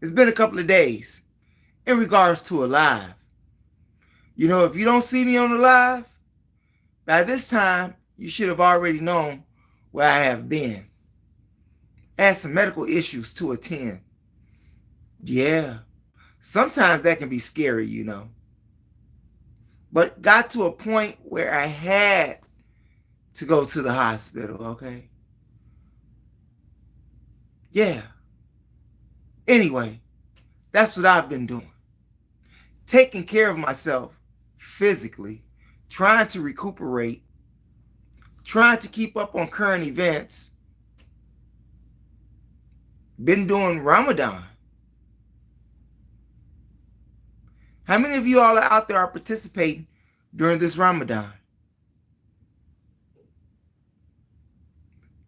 It's been a couple of days in regards to a live. You know, if you don't see me on the live, by this time, you should have already known where I have been. I had some medical issues to attend. Yeah, sometimes that can be scary, you know. But got to a point where I had to go to the hospital, okay? Yeah. Anyway, that's what I've been doing. Taking care of myself physically, trying to recuperate, trying to keep up on current events. Been doing Ramadan. How many of you all out there are participating during this Ramadan?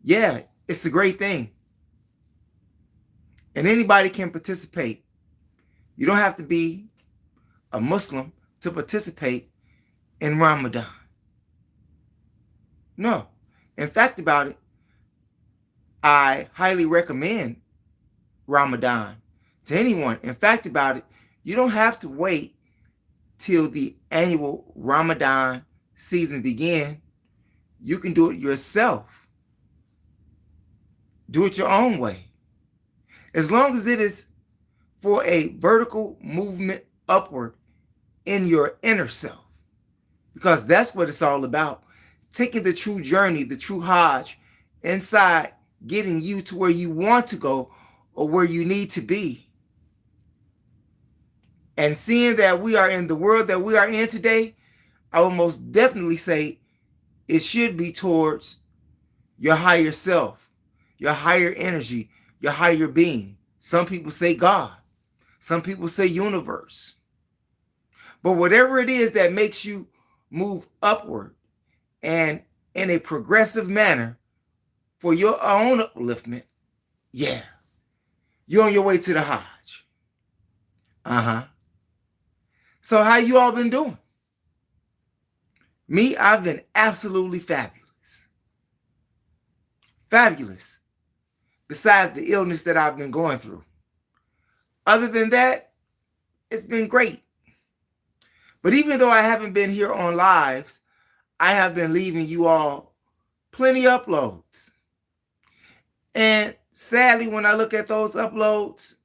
Yeah, it's a great thing. And anybody can participate. You don't have to be a Muslim to participate in Ramadan. No. In fact about it, I highly recommend Ramadan to anyone. In fact about it, you don't have to wait till the annual Ramadan season begins. You can do it yourself. Do it your own way. As long as it is for a vertical movement upward in your inner self. Because that's what it's all about. Taking the true journey, the true Hajj inside, getting you to where you want to go or where you need to be. And seeing that we are in the world that we are in today, I will most definitely say it should be towards your higher self, your higher energy, your higher being. Some people say God. Some people say universe. But whatever it is that makes you move upward and in a progressive manner for your own upliftment, yeah, you're on your way to the Hajj. So how you all been doing? Me, I've been absolutely fabulous. Fabulous. Besides the illness that I've been going through. Other than that, it's been great. But even though I haven't been here on lives, I have been leaving you all plenty of uploads. And sadly, when I look at those uploads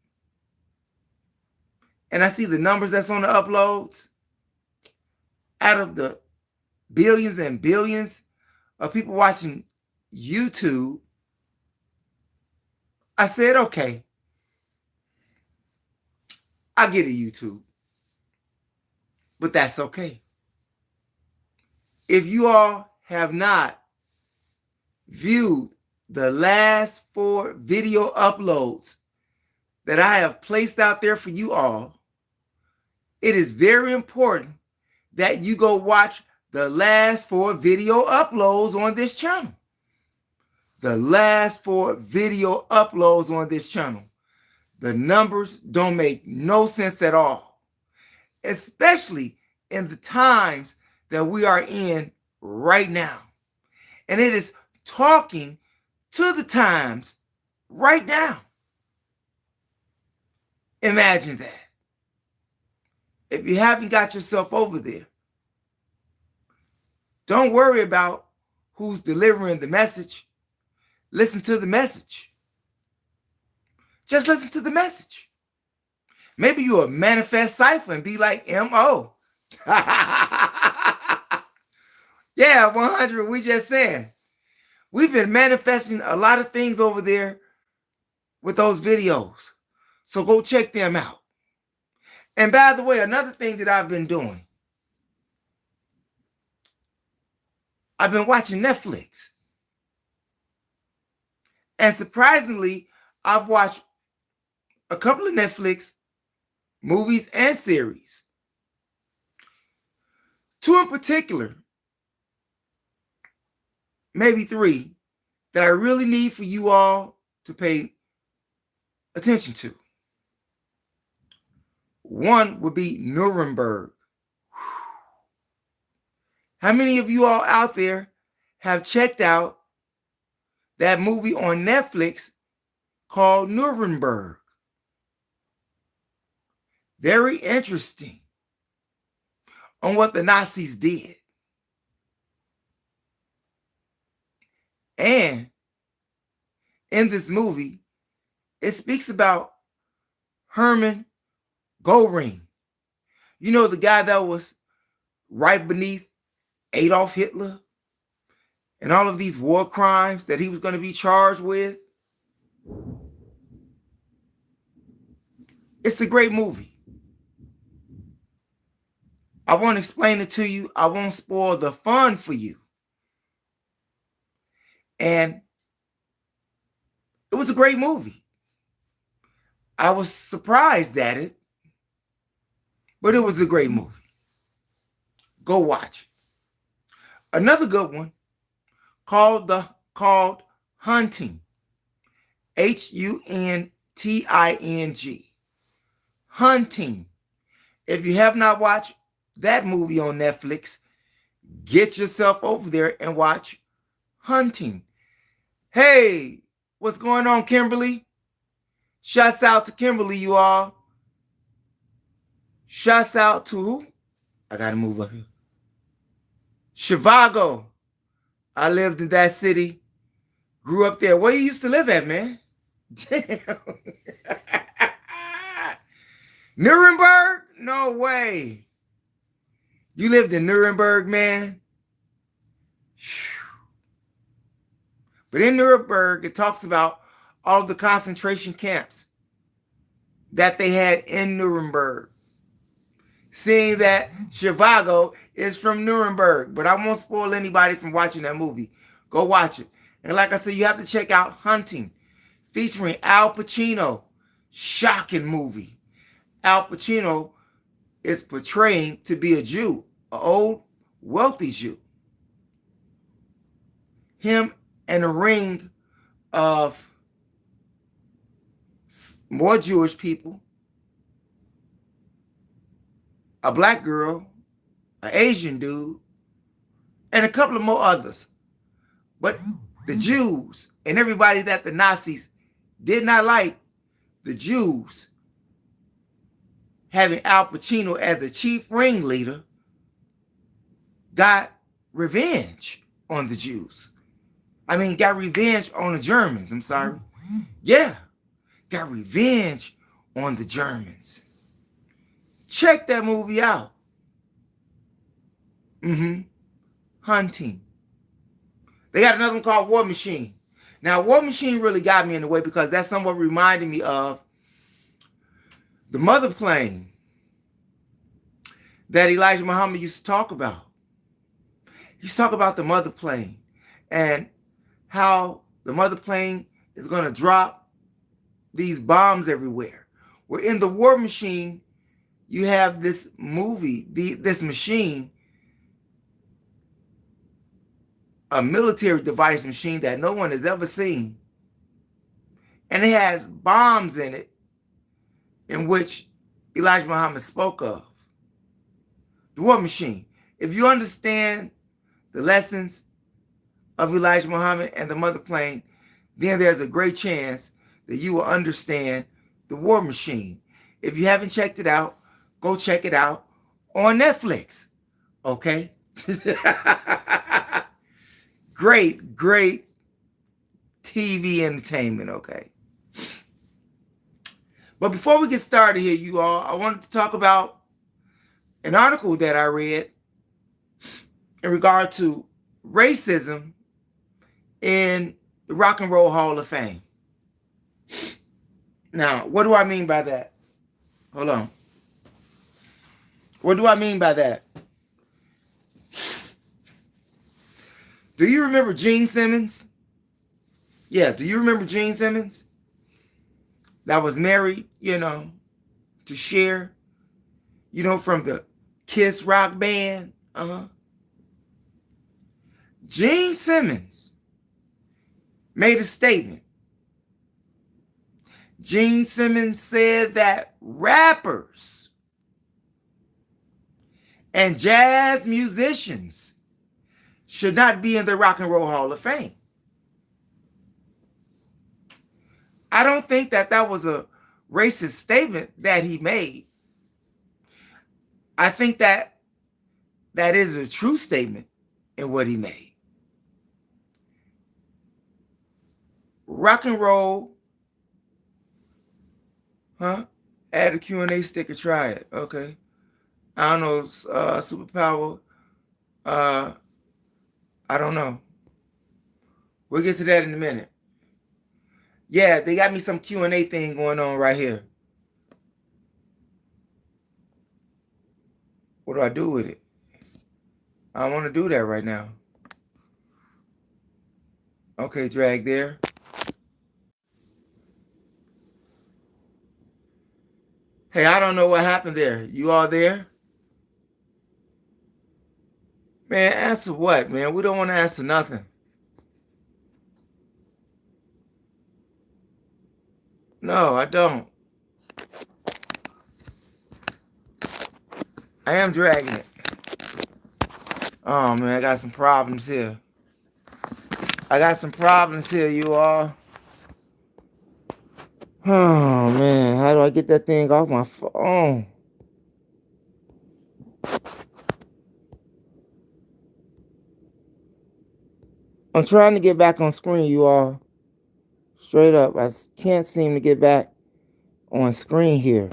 and I see the numbers that's on the uploads, out of the billions and billions of people watching YouTube, I said, okay, I get it, YouTube. But that's okay. If you all have not viewed the last 4 video uploads that I have placed out there for you all, it is very important that you go watch the last 4 video uploads on this channel. The last 4 video uploads on this channel. The numbers don't make no sense at all, especially in the times that we are in right now. And it is talking to the times right now. Imagine that. If you haven't got yourself over there, don't worry about who's delivering the message. Listen to the message. Just listen to the message. Maybe you'll manifest cipher and be like M.O. Yeah, 100, we just said. We've been manifesting a lot of things over there with those videos. So go check them out. And by the way, another thing that I've been doing, I've been watching Netflix. And surprisingly, I've watched a couple of Netflix movies and series. 2 in particular, maybe 3, that I really need for you all to pay attention to. One would be Nuremberg. How many of you all out there have checked out that movie on Netflix called Nuremberg. Very interesting on what the Nazis did. And in this movie, it speaks about Hermann Göring. You know, the guy that was right beneath Adolf Hitler and all of these war crimes that he was going to be charged with. It's a great movie. I won't explain it to you. I won't spoil the fun for you. And it was a great movie. I was surprised at it, but it was a great movie. Go watch it. Another good one called Hunting. Hunting. Hunting. If you have not watched that movie on Netflix, get yourself over there and watch Hunting. Hey, what's going on, Kimberly? Shouts out to Kimberly, you all. Shouts out to who? I gotta move up here. Chicago. I lived in that city. Grew up there. Where you used to live at, man? Damn. Nuremberg? No way. You lived in Nuremberg, man? But in Nuremberg, it talks about all of the concentration camps that they had in Nuremberg. Seeing that Chicago is from Nuremberg, but I won't spoil anybody from watching that movie. Go watch it. And like I said, you have to check out Hunting, featuring Al Pacino. Shocking movie. Al Pacino is portraying to be a Jew, an old, wealthy Jew. Him and a ring of more Jewish people, a black girl, an Asian dude, and a couple of more others. But the Jews and everybody that the Nazis did not like, the Jews, having Al Pacino as a chief ringleader, got revenge on the Jews. I mean, got revenge on the Germans. I'm sorry. Yeah, got revenge on the Germans. Check that movie out. Hunting. They got another one called War Machine. Now, War Machine really got me in the way because that somewhat reminded me of the mother plane that Elijah Muhammad used to talk about. He used to talk about the mother plane and how the mother plane is going to drop these bombs everywhere. Where in the War Machine, you have this movie, this machine, a military device machine that no one has ever seen. And it has bombs in it, in which Elijah Muhammad spoke of. The War Machine. If you understand the lessons of Elijah Muhammad and the mother plane, then there's a great chance that you will understand the War Machine. If you haven't checked it out, go check it out on Netflix. Okay? Great, great TV entertainment, okay? But before we get started here, you all, I wanted to talk about an article that I read in regard to racism in the Rock and Roll Hall of Fame. Now, what do I mean by that? Hold on. What do I mean by that? Do you remember Gene Simmons? Yeah, do you remember Gene Simmons? That was married, to Cher, from the Kiss rock band. Gene Simmons made a statement. Gene Simmons said that rappers and jazz musicians should not be in the Rock and Roll Hall of Fame. I don't think that that was a racist statement that he made. I think that that is a true statement in what he made. Rock and roll, huh? Add a Q&A sticker, try it. Okay. I don't know, superpower. I don't know. We'll get to that in a minute. Yeah, they got me some Q&A thing going on right here. What do I do with it? I don't want to do that right now. Okay, drag there. Hey, I don't know what happened there. You all there? Man, answer what, man? We don't want to answer nothing. No, I don't. I am dragging it. Oh, man, I got some problems here. I got some problems here, you all. Oh, man, how do I get that thing off my phone? I'm trying to get back on screen, you all. Straight up, I can't seem to get back on screen here.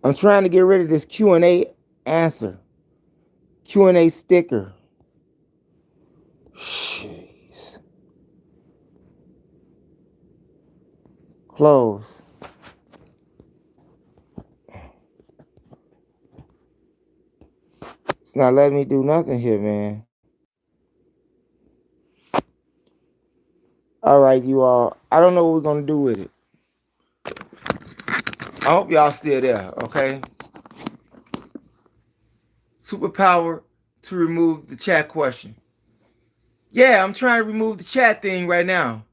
I'm trying to get rid of this Q&A answer. Q&A sticker. Jeez. Close. It's not letting me do nothing here, man. All right, you all. I don't know what we're going to do with it. I hope y'all still there, okay? Superpower to remove the chat question. Yeah, I'm trying to remove the chat thing right now.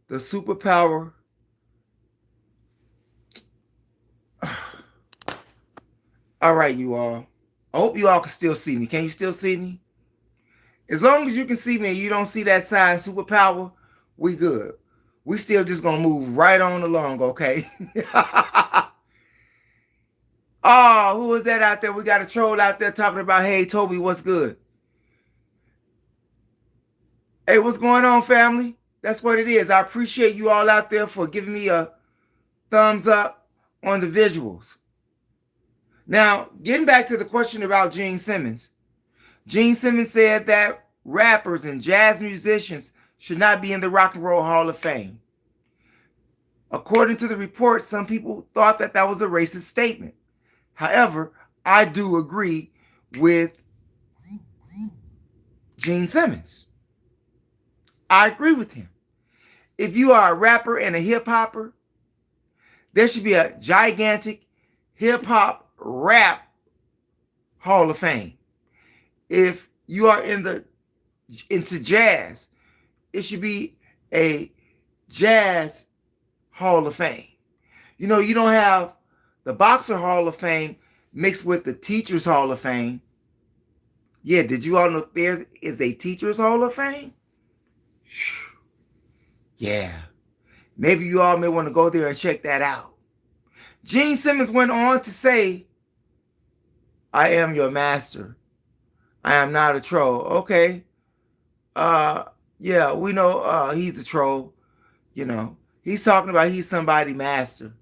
The superpower. All right, you all. I hope you all can still see me. Can you still see me? As long as you can see me and you don't see that sign superpower, we good. We still just going to move right on along, okay? Oh, who is that out there? We got a troll out there talking about, hey, Toby, what's good? Hey, what's going on, family? That's what it is. I appreciate you all out there for giving me a thumbs up on the visuals. Now, getting back to the question about Gene Simmons. Gene Simmons said that rappers and jazz musicians should not be in the Rock and Roll Hall of Fame. According to the report, some people thought that that was a racist statement. However, I do agree with Gene Simmons. I agree with him. If you are a rapper and a hip-hopper, there should be a gigantic hip-hop rap Hall of Fame. If you are into jazz, it should be a jazz Hall of Fame. You know, you don't have the Boxer Hall of Fame mixed with the Teachers Hall of Fame. Yeah, did you all know there is a Teachers Hall of Fame? Yeah. Maybe you all may want to go there and check that out. Gene Simmons went on to say, I am your master. I am not a troll. Okay. Yeah, we know he's a troll. You know, he's talking about he's somebody's master.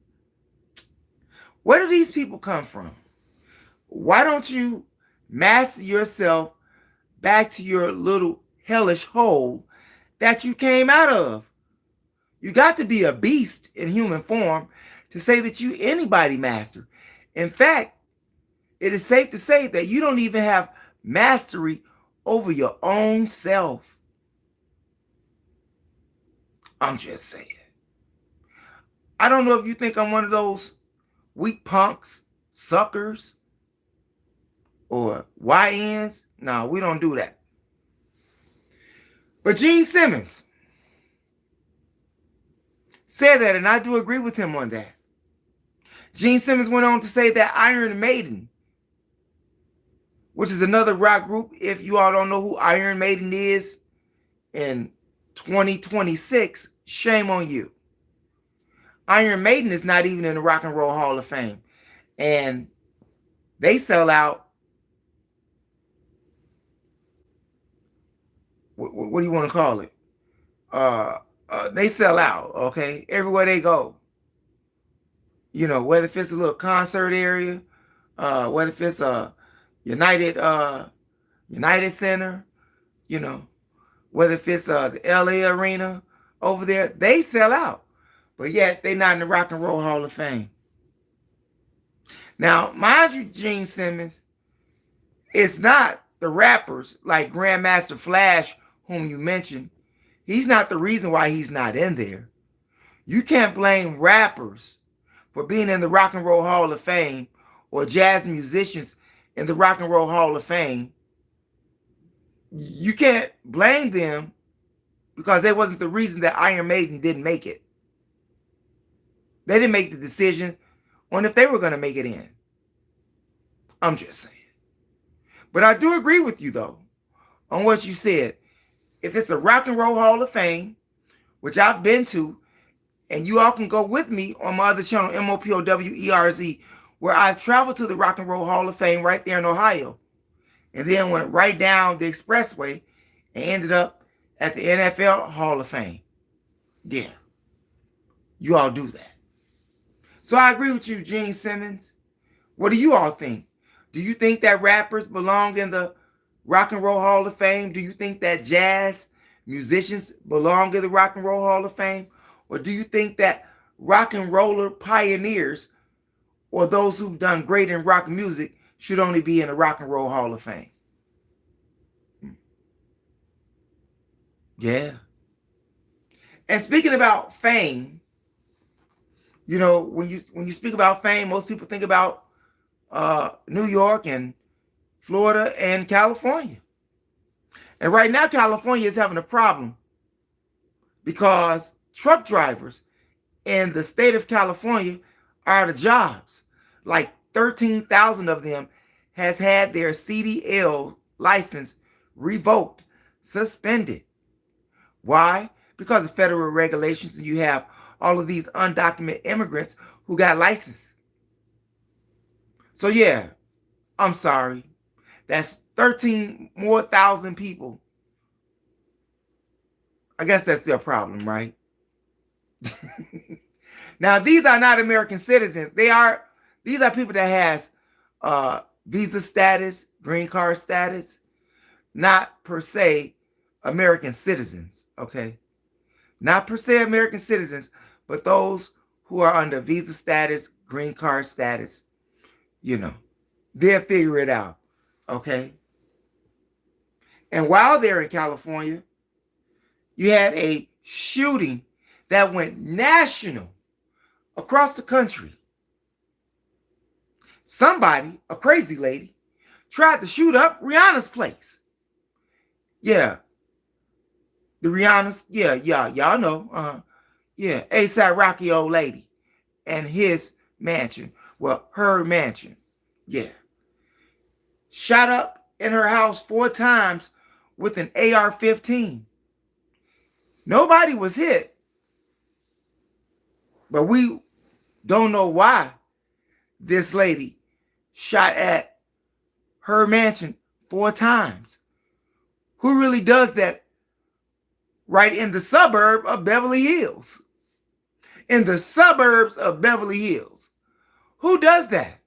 Where do these people come from? Why don't you master yourself back to your little hellish hole that you came out of? You got to be a beast in human form to say that you anybody master. In fact, it is safe to say that you don't even have mastery over your own self. I'm just saying. I don't know if you think I'm one of those weak punks, suckers, or YNs. No, we don't do that. But Gene Simmons said that, and I do agree with him on that. Gene Simmons went on to say that Iron Maiden which is another rock group. If you all don't know who Iron Maiden is in 2026, shame on you. Iron Maiden is not even in the Rock and Roll Hall of Fame. And they sell out. What do you want to call it? They sell out, okay? Everywhere they go. You know, whether if it's a little concert area, whether if it's a United Center, you know, whether if it's the LA Arena over there, they sell out. But yet, they're not in the Rock and Roll Hall of Fame. Now, mind you, Gene Simmons, it's not the rappers like Grandmaster Flash, whom you mentioned. He's not the reason why he's not in there. You can't blame rappers for being in the Rock and Roll Hall of Fame or jazz musicians in the Rock and Roll Hall of Fame. You can't blame them because they wasn't the reason that Iron Maiden didn't make it. They didn't make the decision on if they were going to make it in. I'm just saying. But I do agree with you, though, on what you said. If it's a Rock and Roll Hall of Fame, which I've been to, and you all can go with me on my other channel, MOPOWERZ, where I've traveled to the Rock and Roll Hall of Fame right there in Ohio, and then went right down the expressway and ended up at the NFL Hall of Fame. Yeah, you all do that. So I agree with you, Gene Simmons. What do you all think? Do you think that rappers belong in the Rock and Roll Hall of Fame? Do you think that jazz musicians belong in the Rock and Roll Hall of Fame? Or do you think that rock and roller pioneers or those who've done great in rock music should only be in the Rock and Roll Hall of Fame? Yeah. And speaking about fame, you know, when you speak about fame, most people think about New York and Florida and California. And right now, California is having a problem because truck drivers in the state of California are out of jobs. Like 13,000 of them has had their CDL license revoked, suspended. Why? Because of federal regulations, and you have all of these undocumented immigrants who got license. So yeah, I'm sorry. That's 13 more thousand people. I guess that's their problem, right? Now, these are not American citizens. These are people that has visa status, green card status, not per se American citizens, okay? Not per se American citizens, but those who are under visa status, green card status, you know, they'll figure it out, okay? And while they're in California, you had a shooting that went national across the country. Somebody, a crazy lady, tried to shoot up Rihanna's place. Yeah. The Rihanna's, yeah, y'all know. Yeah, A$AP Rocky old lady and his mansion. Well, her mansion. Yeah. Shot up in her house 4 times with an AR-15. Nobody was hit. But we don't know why this lady shot at her mansion 4 times. Who really does that right in the suburb of Beverly Hills? In the suburbs of Beverly Hills. Who does that?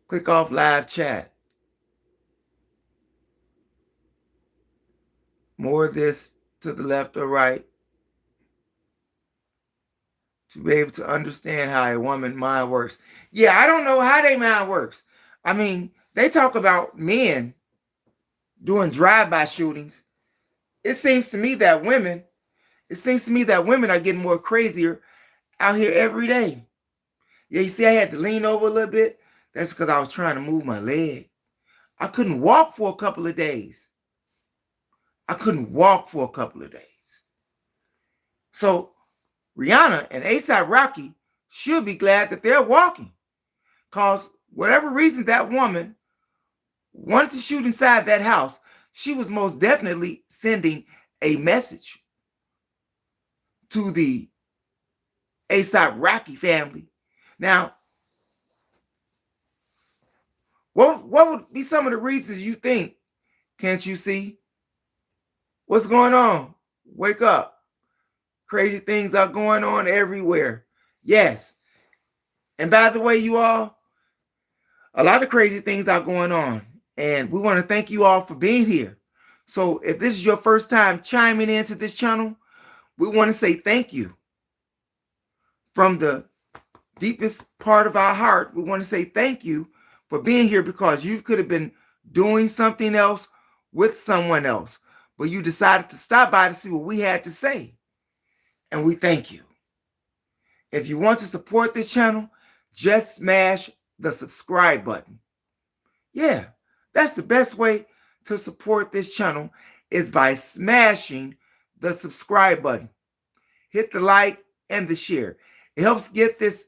Click off live chat. More of this to the left or right to be able to understand how a woman's mind works. Yeah, I don't know how their mind works. I mean, they talk about men doing drive-by shootings. It seems to me that women are getting more crazier out here every day. Yeah, you see, I had to lean over a little bit. That's because I was trying to move my leg. I couldn't walk for a couple of days. So Rihanna and A$AP Rocky should be glad that they're walking. Because whatever reason that woman wanted to shoot inside that house, she was most definitely sending a message to the ASAP Rocky family. Now, what would be some of the reasons you think? Can't you see? What's going on? Wake up. Crazy things are going on everywhere. Yes. And by the way, you all, a lot of crazy things are going on. And we want to thank you all for being here. So if this is your first time chiming into this channel, we want to say thank you. From the deepest part of our heart, we want to say thank you for being here, because you could have been doing something else with someone else, but you decided to stop by to see what we had to say. And we thank you. If you want to support this channel, just smash the subscribe button. Yeah, that's the best way to support this channel, is by smashing the subscribe button. Hit the like and the share. It helps get this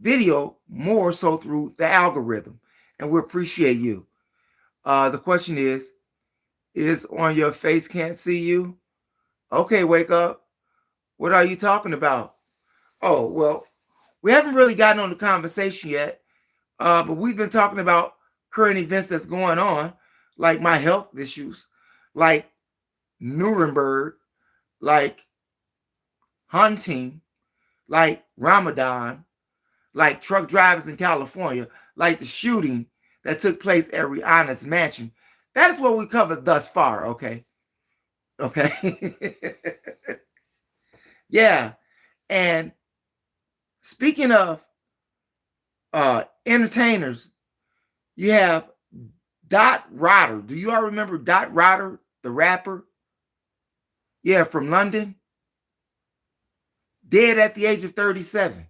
video more so through the algorithm, and we appreciate you. The question is on your face, can't see you? Okay, wake up. What are you talking about? Oh, well, we haven't really gotten on the conversation yet, but we've been talking about current events that's going on, like my health issues, like Nuremberg, like hunting, like Ramadan, like truck drivers in California, like the shooting that took place at Rihanna's mansion. That is what we covered thus far, okay? Okay. Yeah. And speaking of entertainers, you have Dot Rodder. Do you all remember Dot Rodder, the rapper? Yeah, from London. Dead at the age of 37.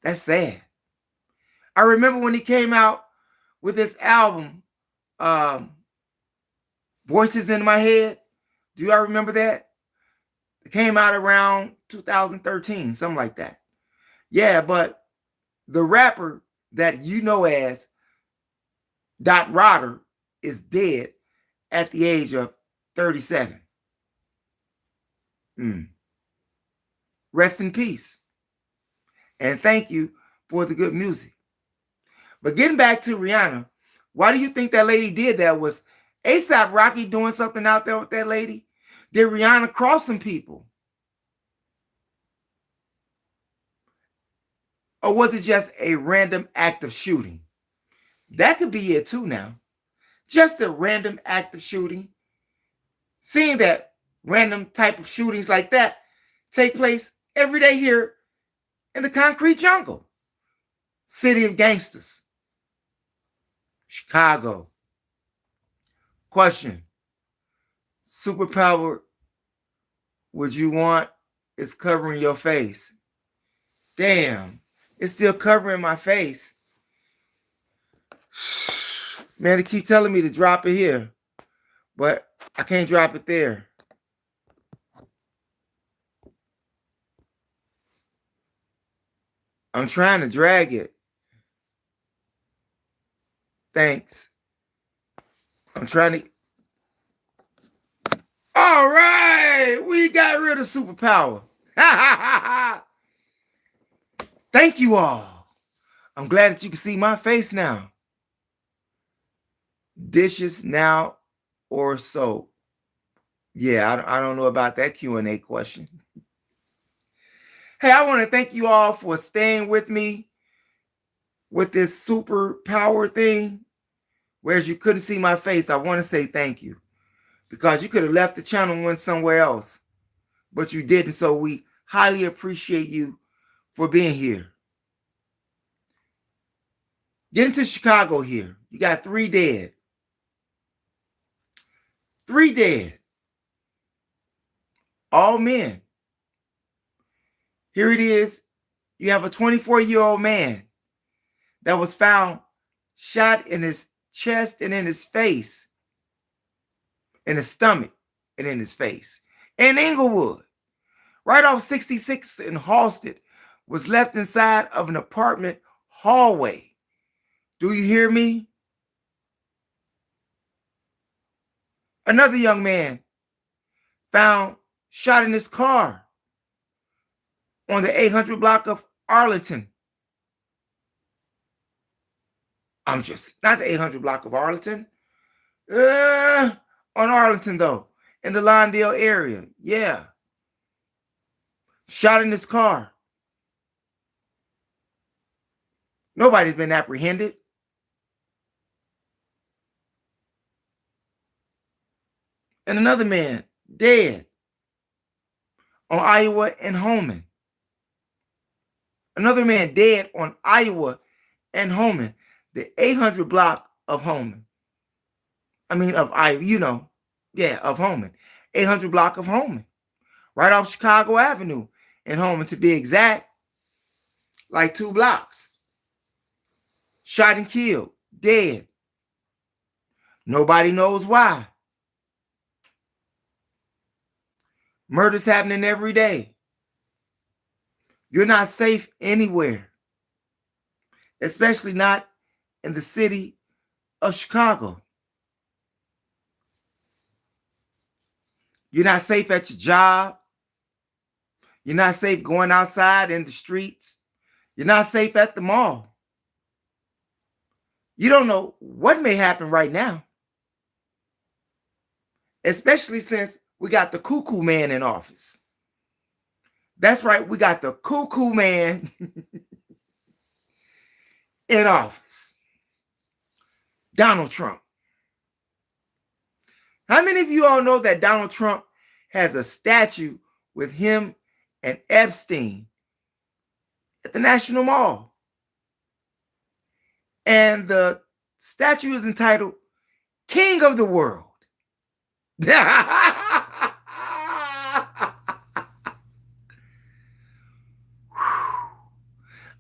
That's sad. I remember when he came out with his album, Voices in My Head. Do y'all remember that? It came out around 2013, something like that. Yeah, but the rapper that you know as Dot Rodder is dead at the age of 37. Rest in peace. And thank you for the good music. But getting back to Rihanna, why do you think that lady did that? Was ASAP Rocky doing something out there with that lady? Did Rihanna cross some people? Or was it just a random act of shooting? That could be it too now. Just a random act of shooting. Seeing that random type of shootings like that take place every day here in the concrete jungle. City of gangsters. Chicago. Question. Superpower would you want is covering your face? Damn, it's still covering my face. Man, they keep telling me to drop it here, but I can't drop it there. I'm trying to drag it. Thanks. I'm trying to. All right, we got rid of superpower. Thank you all. I'm glad that you can see my face now. Dishes now or soap? Yeah, I don't know about that Q&A question. Hey, I want to thank you all for staying with me with this superpower thing. Whereas you couldn't see my face, I want to say thank you. Because you could have left the channel and went somewhere else. But you didn't, so we highly appreciate you for being here. Getting to Chicago here. You got 3 dead. 3 dead. All men. Here it is. You have a 24-year-old man that was found shot in his chest and in his face, in his stomach and in his face. In Inglewood, right off 66 in Halsted, was left inside of an apartment hallway. Do you hear me? Another young man found shot in his car on the 800 block of Arlington. Not the 800 block of Arlington. On Arlington, though, in the Lawndale area. Yeah. Shot in his car. Nobody's been apprehended. And another man dead on Iowa and Holman. Another man dead on Iowa and Holman, the 800 block of Holman. I mean, of Iowa, of Holman. 800 block of Holman. Right off Chicago Avenue in Holman, to be exact. Like 2 blocks. Shot and killed. Dead. Nobody knows why. Murders happening every day. You're not safe anywhere. Especially not in the city of Chicago. You're not safe at your job. You're not safe going outside in the streets. You're not safe at the mall. You don't know what may happen right now. Especially since we got the cuckoo man in office. That's right, we got the cuckoo man in office. Donald Trump. How many of you all know that Donald Trump has a statue with him and Epstein at the National Mall? And the statue is entitled King of the World.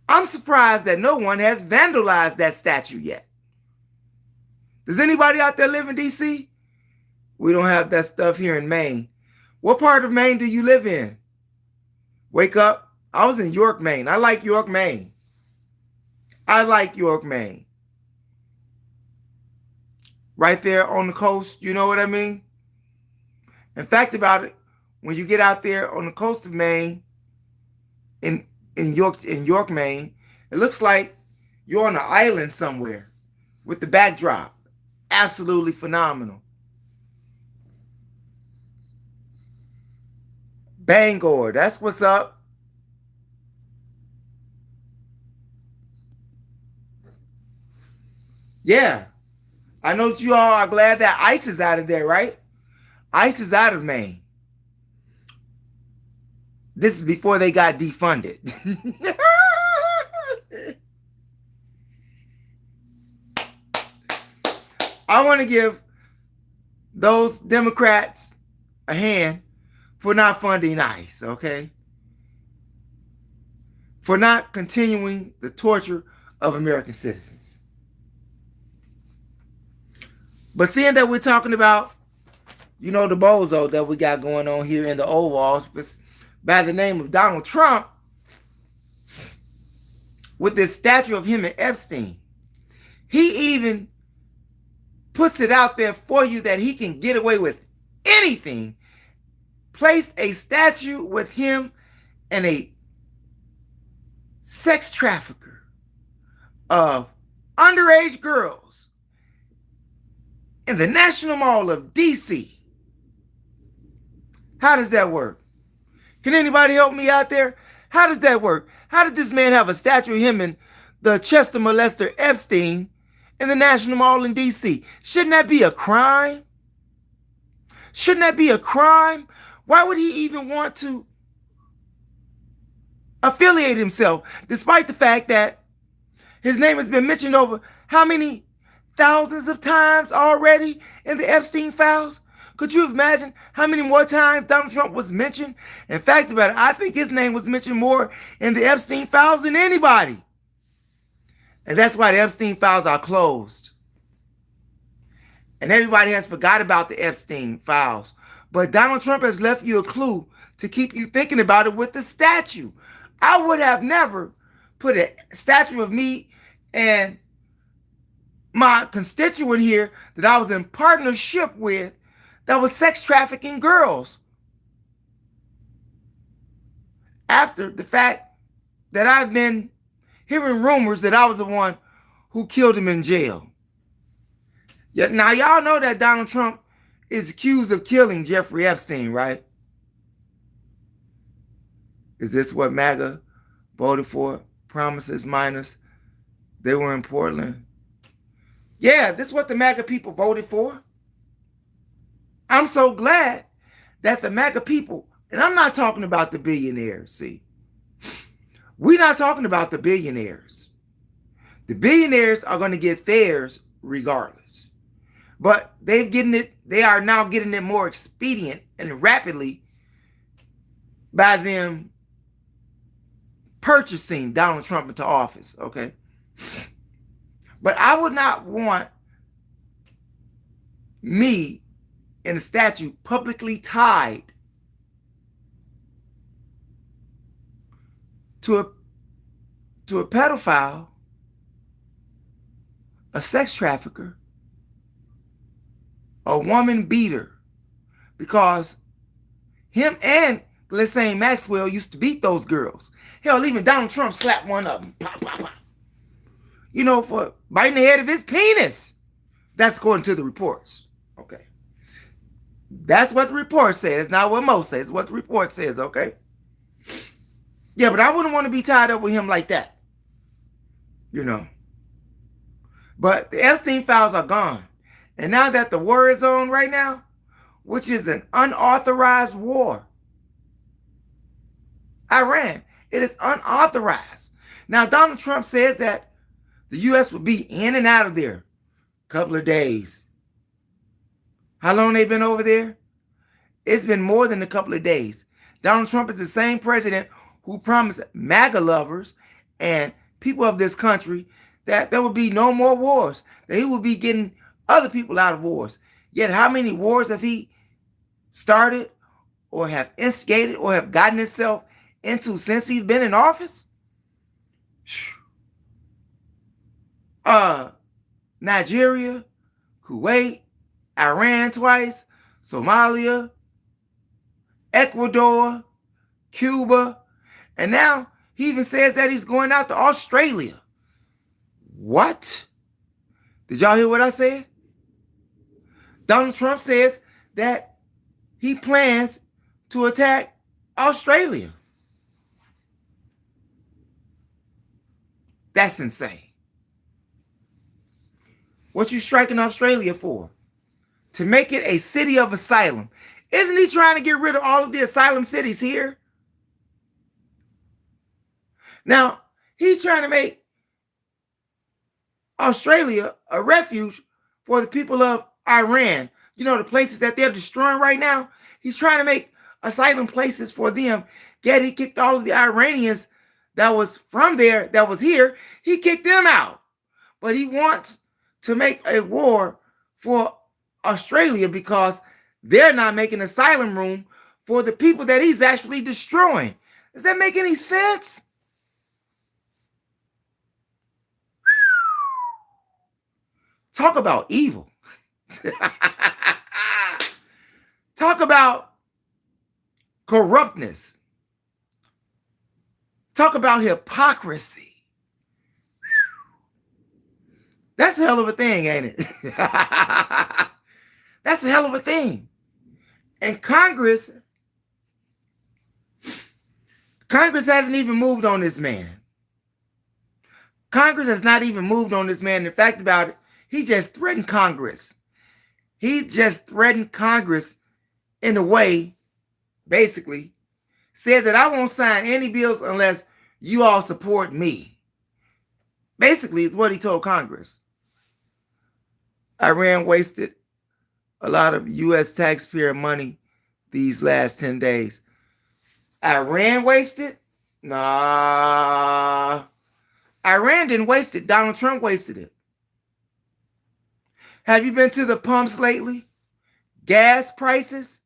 I'm surprised that no one has vandalized that statue yet. Does anybody out there live in D.C.? We don't have that stuff here in Maine. What part of Maine do you live in? Wake up. I was in York, Maine. I like York, Maine. I like York, Maine. Right there on the coast, you know what I mean? In fact about it, when you get out there on the coast of Maine, in York, Maine, it looks like you're on an island somewhere with the backdrop. Absolutely phenomenal. Bangor, that's what's up. Yeah. I know you all are glad that ICE is out of there, right? ICE is out of Maine. This is before they got defunded. I want to give those Democrats a hand for not funding ICE, okay? For not continuing the torture of American citizens. But seeing that we're talking about, the bozo that we got going on here in the Oval Office by the name of Donald Trump, with this statue of him and Epstein, he even puts it out there for you that he can get away with anything. Placed a statue with him and a sex trafficker of underage girls in the National Mall of D.C. How does that work? Can anybody help me out there? How does that work? How did this man have a statue of him and the Chester molester Epstein in the National Mall in D.C.? Shouldn't that be a crime? Shouldn't that be a crime? Why would he even want to affiliate himself, despite the fact that his name has been mentioned over how many thousands of times already in the Epstein files? Could you imagine how many more times Donald Trump was mentioned? In fact about it, I think his name was mentioned more in the Epstein files than anybody. And that's why the Epstein files are closed. And everybody has forgot about the Epstein files. But Donald Trump has left you a clue to keep you thinking about it with the statue. I would have never put a statue of me and my constituent here that I was in partnership with that was sex trafficking girls after the fact that I've been hearing rumors that I was the one who killed him in jail. Yet now y'all know that Donald Trump is accused of killing Jeffrey Epstein, right? Is this what MAGA voted for? Promises minus they were in Portland. Yeah, this is what the MAGA people voted for. I'm so glad that the MAGA people, and I'm not talking about the billionaires, see. We're not talking about the billionaires. The billionaires are going to get theirs regardless. But they are now getting it more expedient and rapidly by them purchasing Donald Trump into office, okay? But I would not want me in a statue publicly tied to a pedophile, a sex trafficker, a woman beater, because him and Ghislaine Maxwell used to beat those girls. Hell, even Donald Trump slapped one of them. Pop, pop, pop. You know, for biting the head of his penis. That's according to the reports. Okay. That's what the report says, not what Mo says. What the report says, okay? Yeah, but I wouldn't want to be tied up with him like that. You know. But the Epstein files are gone. And now that the war is on right now, which is an unauthorized war, Iran, it is unauthorized. Now, Donald Trump says that the U.S. will be in and out of there a couple of days. How long they been over there? It's been more than a couple of days. Donald Trump is the same president who promised MAGA lovers and people of this country that there will be no more wars, that he will be getting other people out of wars. Yet how many wars have he started or have instigated or have gotten himself into since he's been in office? Nigeria, Kuwait, Iran twice, Somalia, Ecuador, Cuba, and now he even says that he's going out to Australia. What? Did y'all hear what I said? Donald Trump says that he plans to attack Australia. That's insane. What you striking Australia for? To make it a city of asylum. Isn't he trying to get rid of all of the asylum cities here? Now, he's trying to make Australia a refuge for the people of Iran. You know, the places that they're destroying right now. He's trying to make asylum places for them. Yet he kicked all of the Iranians that was from there, that was here. He kicked them out. But he wants to make a war for Australia because they're not making asylum room for the people that he's actually destroying. Does that make any sense? Talk about evil. Talk about corruptness. Talk about hypocrisy. That's a hell of a thing, ain't it? That's a hell of a thing. And Congress hasn't even moved on this man. Congress has not even moved on this man. In fact about it, he just threatened Congress. He just threatened Congress in a way, basically, said that I won't sign any bills unless you all support me. Basically, is what he told Congress. Iran wasted a lot of U.S. taxpayer money these last 10 days. Iran wasted? Nah. Iran didn't waste it. Donald Trump wasted it. Have you been to the pumps lately? Gas prices?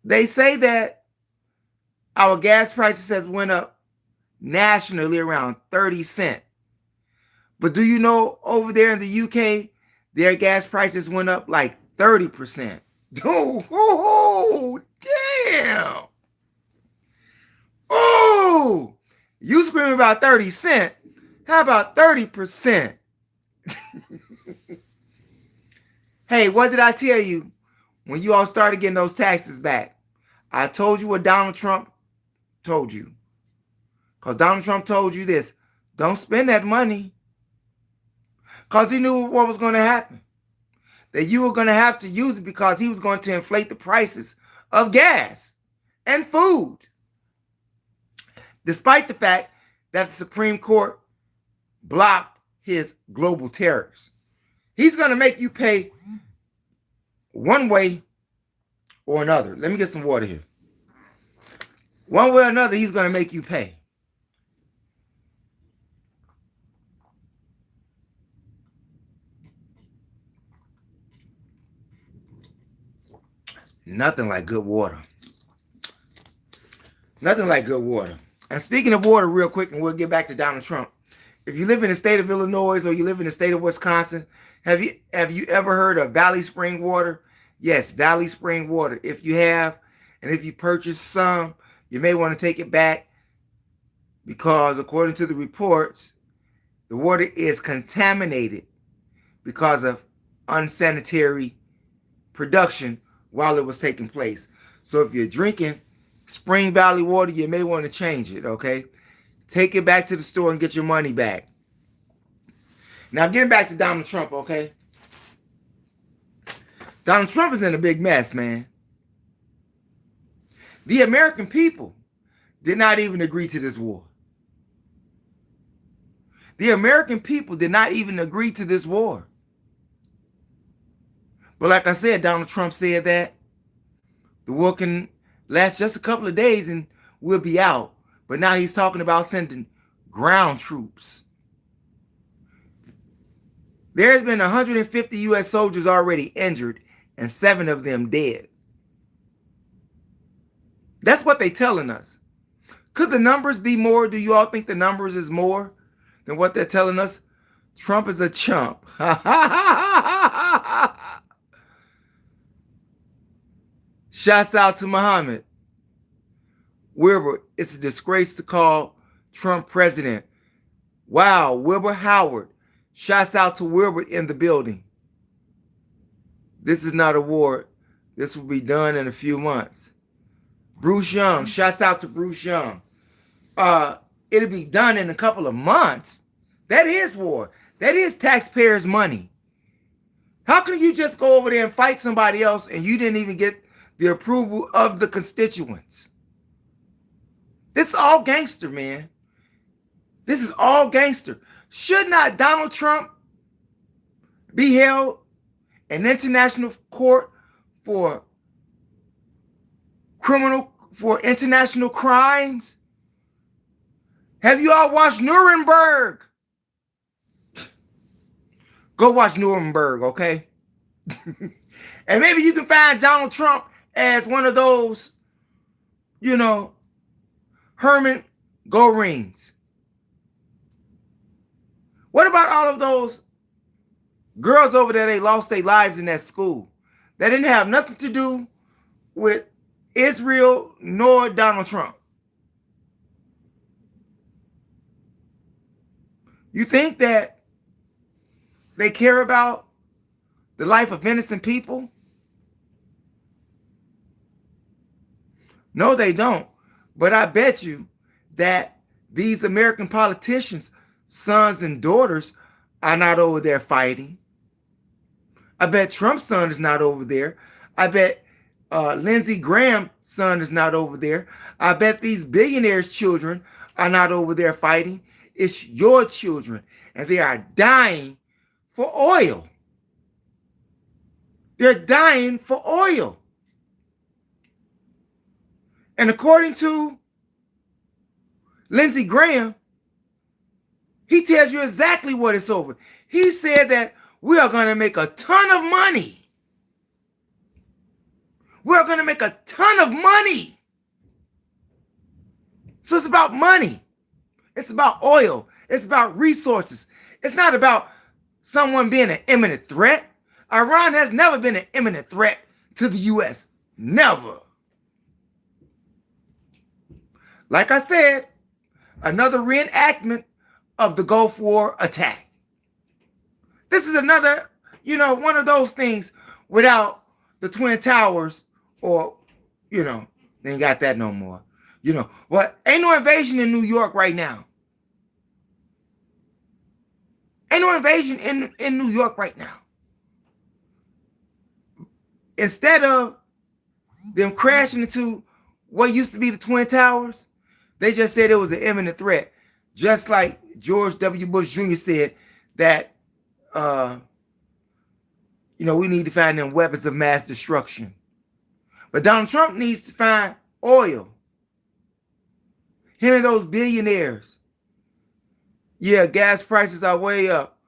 They say that our gas prices has went up nationally around 30 cents. But do you know over there in the UK, their gas prices went up like 30%. Oh, damn. Oh, you screaming about 30 cents. How about 30%? Hey, what did I tell you when you all started getting those taxes back? I told you what Donald Trump told you. Because Donald Trump told you this. Don't spend that money. Because he knew what was going to happen. That you were going to have to use it because he was going to inflate the prices of gas and food. Despite the fact that the Supreme Court blocked his global tariffs. He's going to make you pay one way or another. Let me get some water here. One way or another, he's going to make you pay. Nothing like good water. Nothing like good water. And speaking of water real quick, and we'll get back to Donald Trump. If you live in the state of Illinois or you live in the state of Wisconsin, have you ever heard of Valley Spring water? Yes, Valley Spring water. If you have, and if you purchase some, you may want to take it back because according to the reports, the water is contaminated because of unsanitary production while it was taking place. So if you're drinking Spring Valley water, you may want to change it, okay? Take it back to the store and get your money back. Now, getting back to Donald Trump, okay? Donald Trump is in a big mess, man. The American people did not even agree to this war. The American people did not even agree to this war. But like I said, Donald Trump said that the war can last just a couple of days and we'll be out. But now he's talking about sending ground troops. There's been 150 U.S. soldiers already injured and 7 of them dead. That's what they're telling us. Could the numbers be more? Do you all think the numbers is more than what they're telling us? Trump is a chump. Shouts out to Muhammad. Wilbur, it's a disgrace to call Trump president. Wow, Wilbur Howard. Shouts out to Wilbur in the building. This is not a war. This will be done in a few months. Bruce Young. Shouts out to Bruce Young. It'll be done in a couple of months. That is war. That is taxpayers' money. How can you just go over there and fight somebody else and you didn't even get the approval of the constituents? This is all gangster, man. This is all gangster. Should not Donald Trump be held in international court for international crimes? Have you all watched Nuremberg? Go watch Nuremberg, okay? And maybe you can find Donald Trump as one of those, Herman Goerings. What about all of those girls over there, they lost their lives in that school? That didn't have nothing to do with Israel nor Donald Trump. You think that they care about the life of innocent people? No, they don't. But I bet you that these American politicians, sons and daughters, are not over there fighting. I bet Trump's son is not over there. I bet Lindsey Graham's son is not over there. I bet these billionaires' children are not over there fighting. It's your children, and they are dying for oil. They're dying for oil. And according to Lindsey Graham, he tells you exactly what it's over. He said that we are going to make a ton of money. We're going to make a ton of money. So it's about money. It's about oil. It's about resources. It's not about someone being an imminent threat. Iran has never been an imminent threat to the U.S. Never. Like I said, another reenactment of the Gulf War attack. This is another, one of those things without the Twin Towers, or, they ain't got that no more. What? Ain't no invasion in New York right now. Ain't no invasion in New York right now. Instead of them crashing into what used to be the Twin Towers, they just said it was an imminent threat. Just like George W. Bush Jr. said that, we need to find them weapons of mass destruction. But Donald Trump needs to find oil. Him and those billionaires. Yeah, gas prices are way up.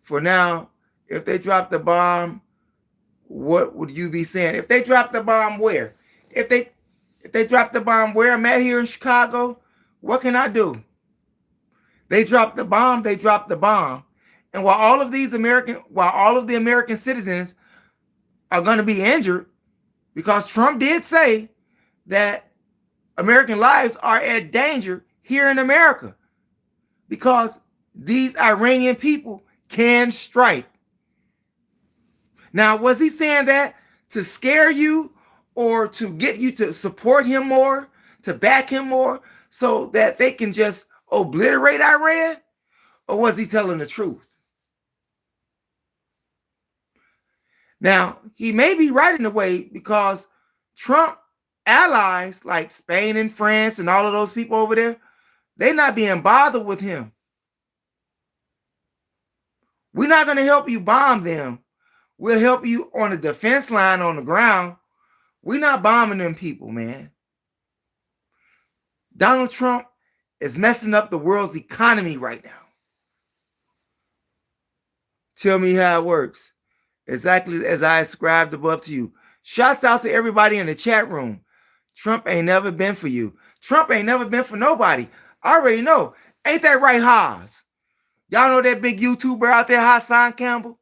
For now, if they drop the bomb, what would you be saying? If they drop the bomb, where? If they drop the bomb where? I'm at here in Chicago. What can I do? They dropped the bomb. They dropped the bomb. And while all of the American citizens are going to be injured, because Trump did say that American lives are at danger here in America, because these Iranian people can strike. Now, was he saying that to scare you, or to get you to support him more, to back him more, so that they can just obliterate Iran? Or was he telling the truth? Now, he may be right in a way, because Trump allies like Spain and France and all of those people over there, they're not being bothered with him. We're not going to help you bomb them. We'll help you on the defense line on the ground. We're not bombing them people, man. Donald Trump is messing up the world's economy right now. Tell me how it works. Exactly as I ascribed above to you. Shouts out to everybody in the chat room. Trump ain't never been for you. Trump ain't never been for nobody. I already know. Ain't that right, Haas? Y'all know that big YouTuber out there, Hassan Campbell?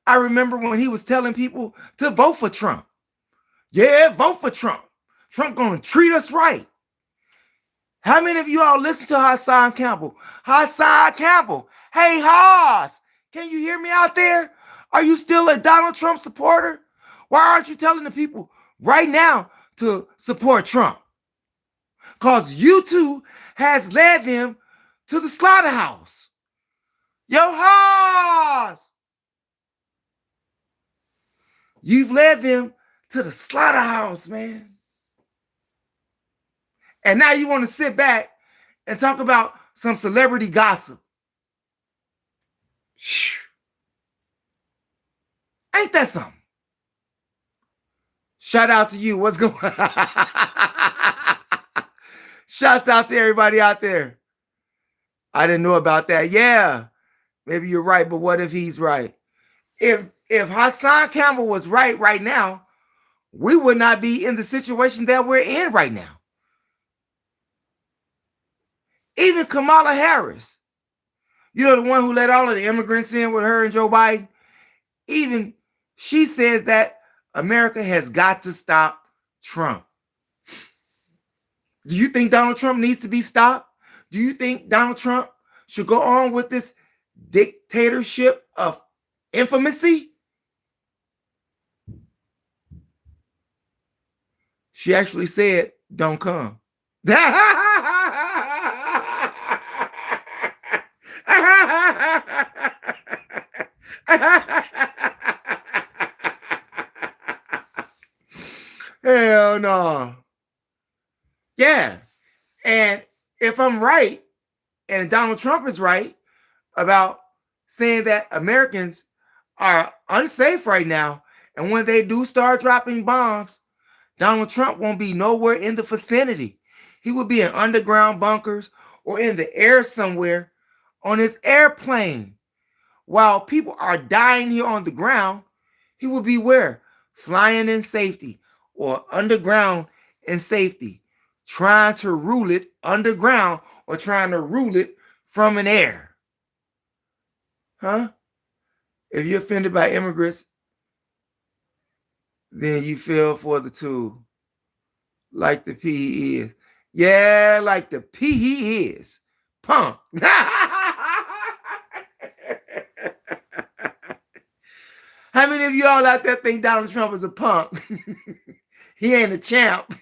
I remember when he was telling people to vote for Trump. Yeah, vote for Trump. Trump gonna treat us right. How many of you all listen to Hassan Campbell? Hassan Campbell. Hey, Haas, can you hear me out there? Are you still a Donald Trump supporter? Why aren't you telling the people right now to support Trump? Because YouTube has led them to the slaughterhouse. Yo, Haas! You've led them to the slaughterhouse, man. And now you want to sit back and talk about some celebrity gossip. Ain't that something? Shout out to you. What's going on? Shouts out to everybody out there. I didn't know about that. Yeah, maybe you're right, but what if he's right? If Hassan Campbell was right now, we would not be in the situation that we're in right now. Even Kamala Harris, the one who let all of the immigrants in with her and Joe Biden, even she says that America has got to stop Trump. Do you think Donald Trump needs to be stopped? Do you think Donald Trump should go on with this dictatorship of infamy? She actually said, don't come. Hell no. Yeah. And if I'm right, and Donald Trump is right about saying that Americans are unsafe right now, and when they do start dropping bombs, Donald Trump won't be nowhere in the vicinity. He will be in underground bunkers or in the air somewhere on his airplane. While people are dying here on the ground, he will be where? Flying in safety or underground in safety, trying to rule it underground or trying to rule it from an heir. Huh? If you're offended by immigrants, then you fell for the tool. Like the P he is. Yeah, like the P he is. Punk. How many of you all out there think Donald Trump is a punk? He ain't a champ.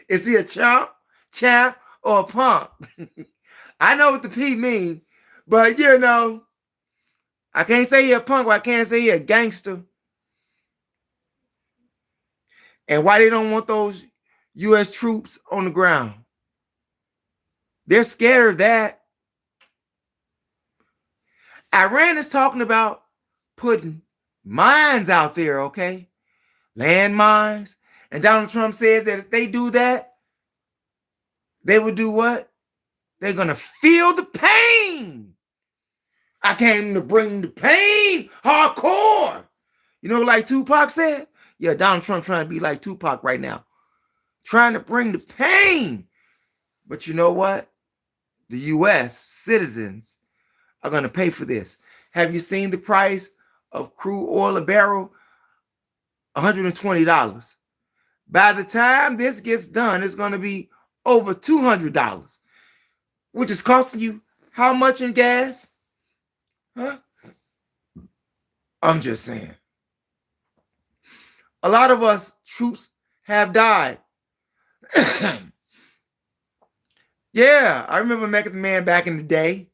Is he a champ, or a punk? I know what the P mean, but you know, I can't say he a punk, but I can't say he a gangster. And why they don't want those U.S. troops on the ground? They're scared of that. Iran is talking about putting mines out there, okay? Landmines. And Donald Trump says that if they do that, they will do what? They're going to feel the pain. I came to bring the pain hardcore. You know, like Tupac said? Yeah, Donald Trump trying to be like Tupac right now. Trying to bring the pain. But you know what? The U.S. citizens are going to pay for this. Have you seen the price of crude oil a barrel? $120. By the time this gets done, it's going to be over $200, which is costing you how much in gas? Huh? I'm just saying. A lot of us troops have died. Yeah, I remember Mecca the Man back in the day.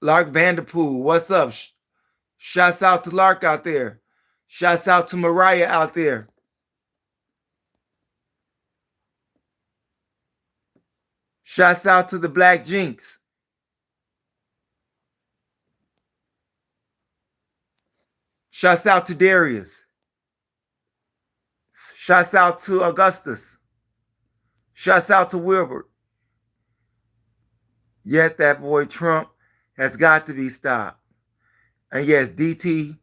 Lark Vanderpool, what's up? Shouts out to Lark out there. Shouts out to Mariah out there. Shouts out to the Black Jinx. Shouts out to Darius. Shouts out to Augustus. Shouts out to Wilbert. Yet that boy Trump has got to be stopped. And yes, DT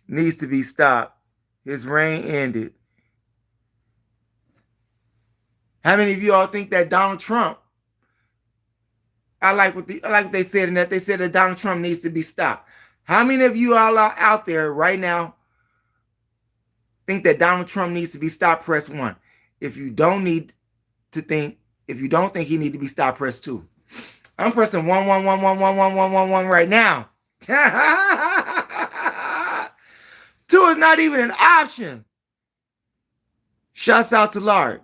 needs to be stopped. His reign ended. How many of you all think that Donald Trump, I like what they said in that, they said that Donald Trump needs to be stopped. How many of you all out there right now think that Donald Trump needs to be stopped? Press 1. If you don't think he needs to be stopped, press 2. I'm pressing 1 right now. 2 is not even an option. Shouts out to Lark.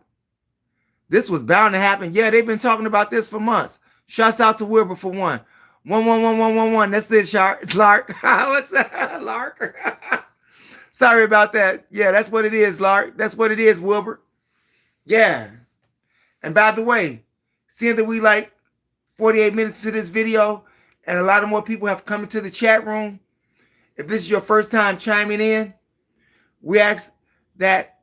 This was bound to happen. Yeah, they've been talking about this for months. Shouts out to Wilbur for 1. 1. That's it, Shark. It's Lark. What's that, Lark? Sorry about that. Yeah, that's what it is, Lark. That's what it is, Wilbur. Yeah. And by the way, seeing that we like 48 minutes to this video and a lot of more people have come into the chat room, if this is your first time chiming in, we ask that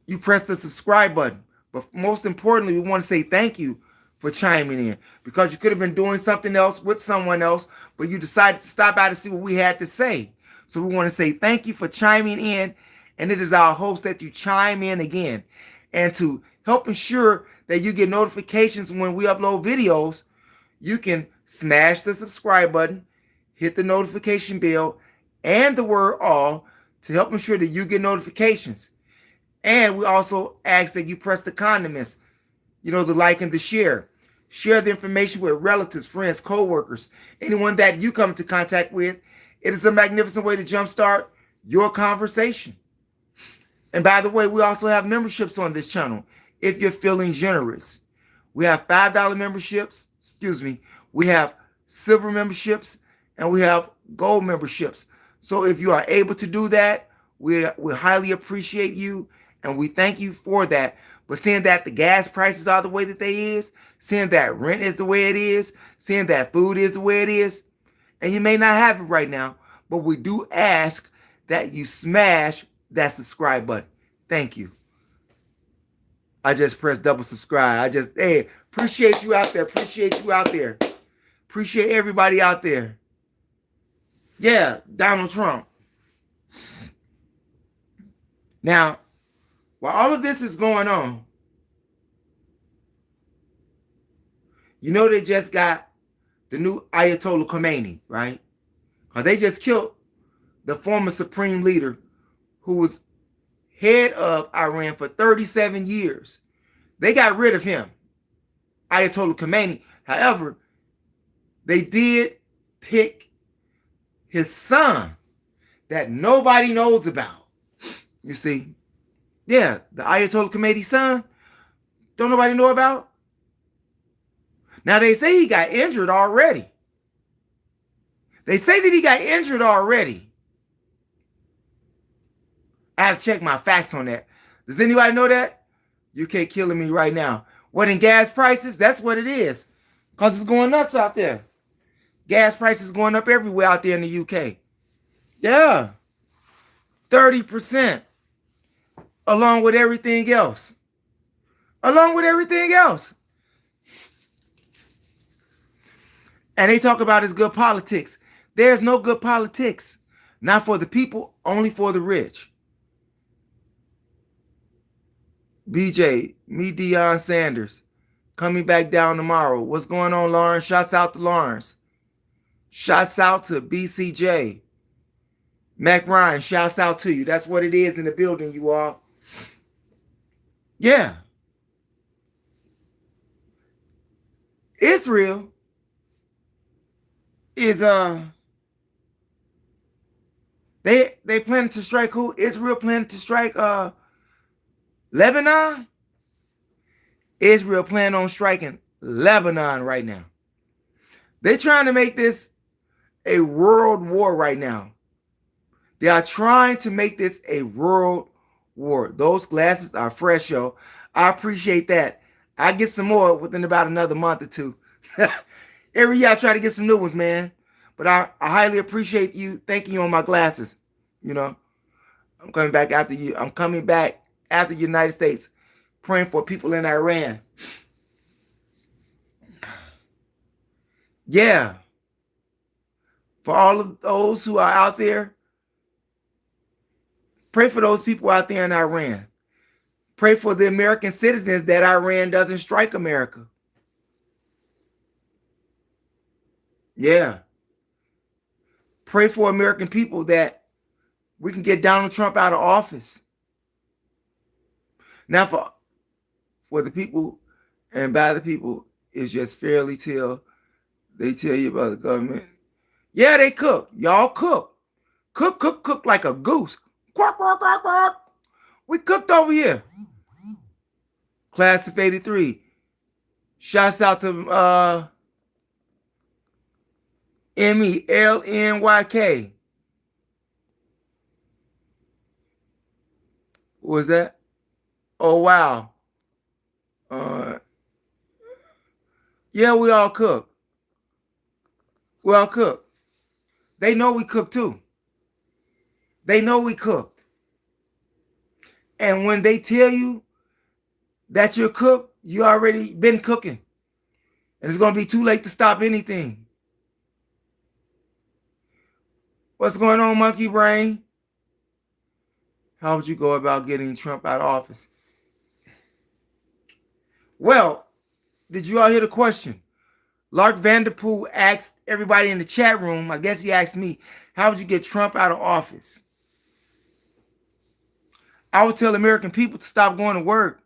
you press the subscribe button. But most importantly, we want to say thank you for chiming in, because you could have been doing something else with someone else, but you decided to stop by to see what we had to say. So we want to say thank you for chiming in, and it is our hopes that you chime in again. And to help ensure that you get notifications when we upload videos, you can smash the subscribe button, hit the notification bell, and the word all to help ensure that you get notifications. And we also ask that you press the condiments, the like and the share. Share the information with relatives, friends, co-workers, anyone that you come into contact with. It is a magnificent way to jumpstart your conversation. And by the way, we also have memberships on this channel if you're feeling generous. We have $5 memberships, we have silver memberships, and we have gold memberships. So if you are able to do that, we highly appreciate you, and we thank you for that. But seeing that the gas prices are the way that they is, seeing that rent is the way it is, seeing that food is the way it is, and you may not have it right now, but we do ask that you smash that subscribe button. Thank you. I just pressed double subscribe. Appreciate you out there. Appreciate you out there. Appreciate everybody out there. Yeah, Donald Trump. Now, while all of this is going on, You know they just got the new Ayatollah Khomeini, right? Or they just killed the former supreme leader who was head of Iran for 37 years. They got rid of him, Ayatollah Khomeini. However, they did pick his son that nobody knows about. You see? Yeah, the Ayatollah Khomeini's son, don't nobody know about? Now, they say he got injured already. They say that he got injured already. I have to check my facts on that. Does anybody know that? UK killing me right now. What, in gas prices? That's what it is. Because it's going nuts out there. Gas prices going up everywhere out there in the UK. Yeah. 30%. Along with everything else. Along with everything else. And they talk about it's good politics. There's no good politics. Not for the people, only for the rich. BJ, me Deion Sanders. Coming back down tomorrow. What's going on, Lawrence? Shouts out to Lawrence. Shouts out to BCJ. Mac Ryan, shouts out to you. That's what it is in the building, you all. Yeah. Israel is they planning to strike who? Israel planning to strike Lebanon? Israel planning on striking Lebanon right now. They're trying to make this a world war right now. They are trying to make this a world war. Those glasses are fresh, yo. I appreciate that. I get some more within about another month or two. Every year I try to get some new ones, man. But I highly appreciate you thanking you on my glasses. You know, I'm coming back after you. I'm coming back after the United States, praying for people in Iran. Yeah. For all of those who are out there, pray for those people out there in Iran. Pray for the American citizens that Iran doesn't strike America. Yeah. Pray for American people that we can get Donald Trump out of office. Now, for the people and by the people, it's just fairly till they tell you about the government. Yeah, they cook. Y'all cook. Cook like a goose. Quack, quack, quack, quack. We cooked over here. Class of 83. Shouts out to MELNYK. What was that? Oh, wow. Yeah, we all cook. We all cook. They know we cook too. They know we cooked. And when they tell you that you're cooked, you already been cooking. And it's going to be too late to stop anything. What's going on, monkey brain? How would you go about getting Trump out of office? Well, did you all hear the question? Lark Vanderpool asked everybody in the chat room, I guess he asked me, how would you get Trump out of office? I would tell American people to stop going to work.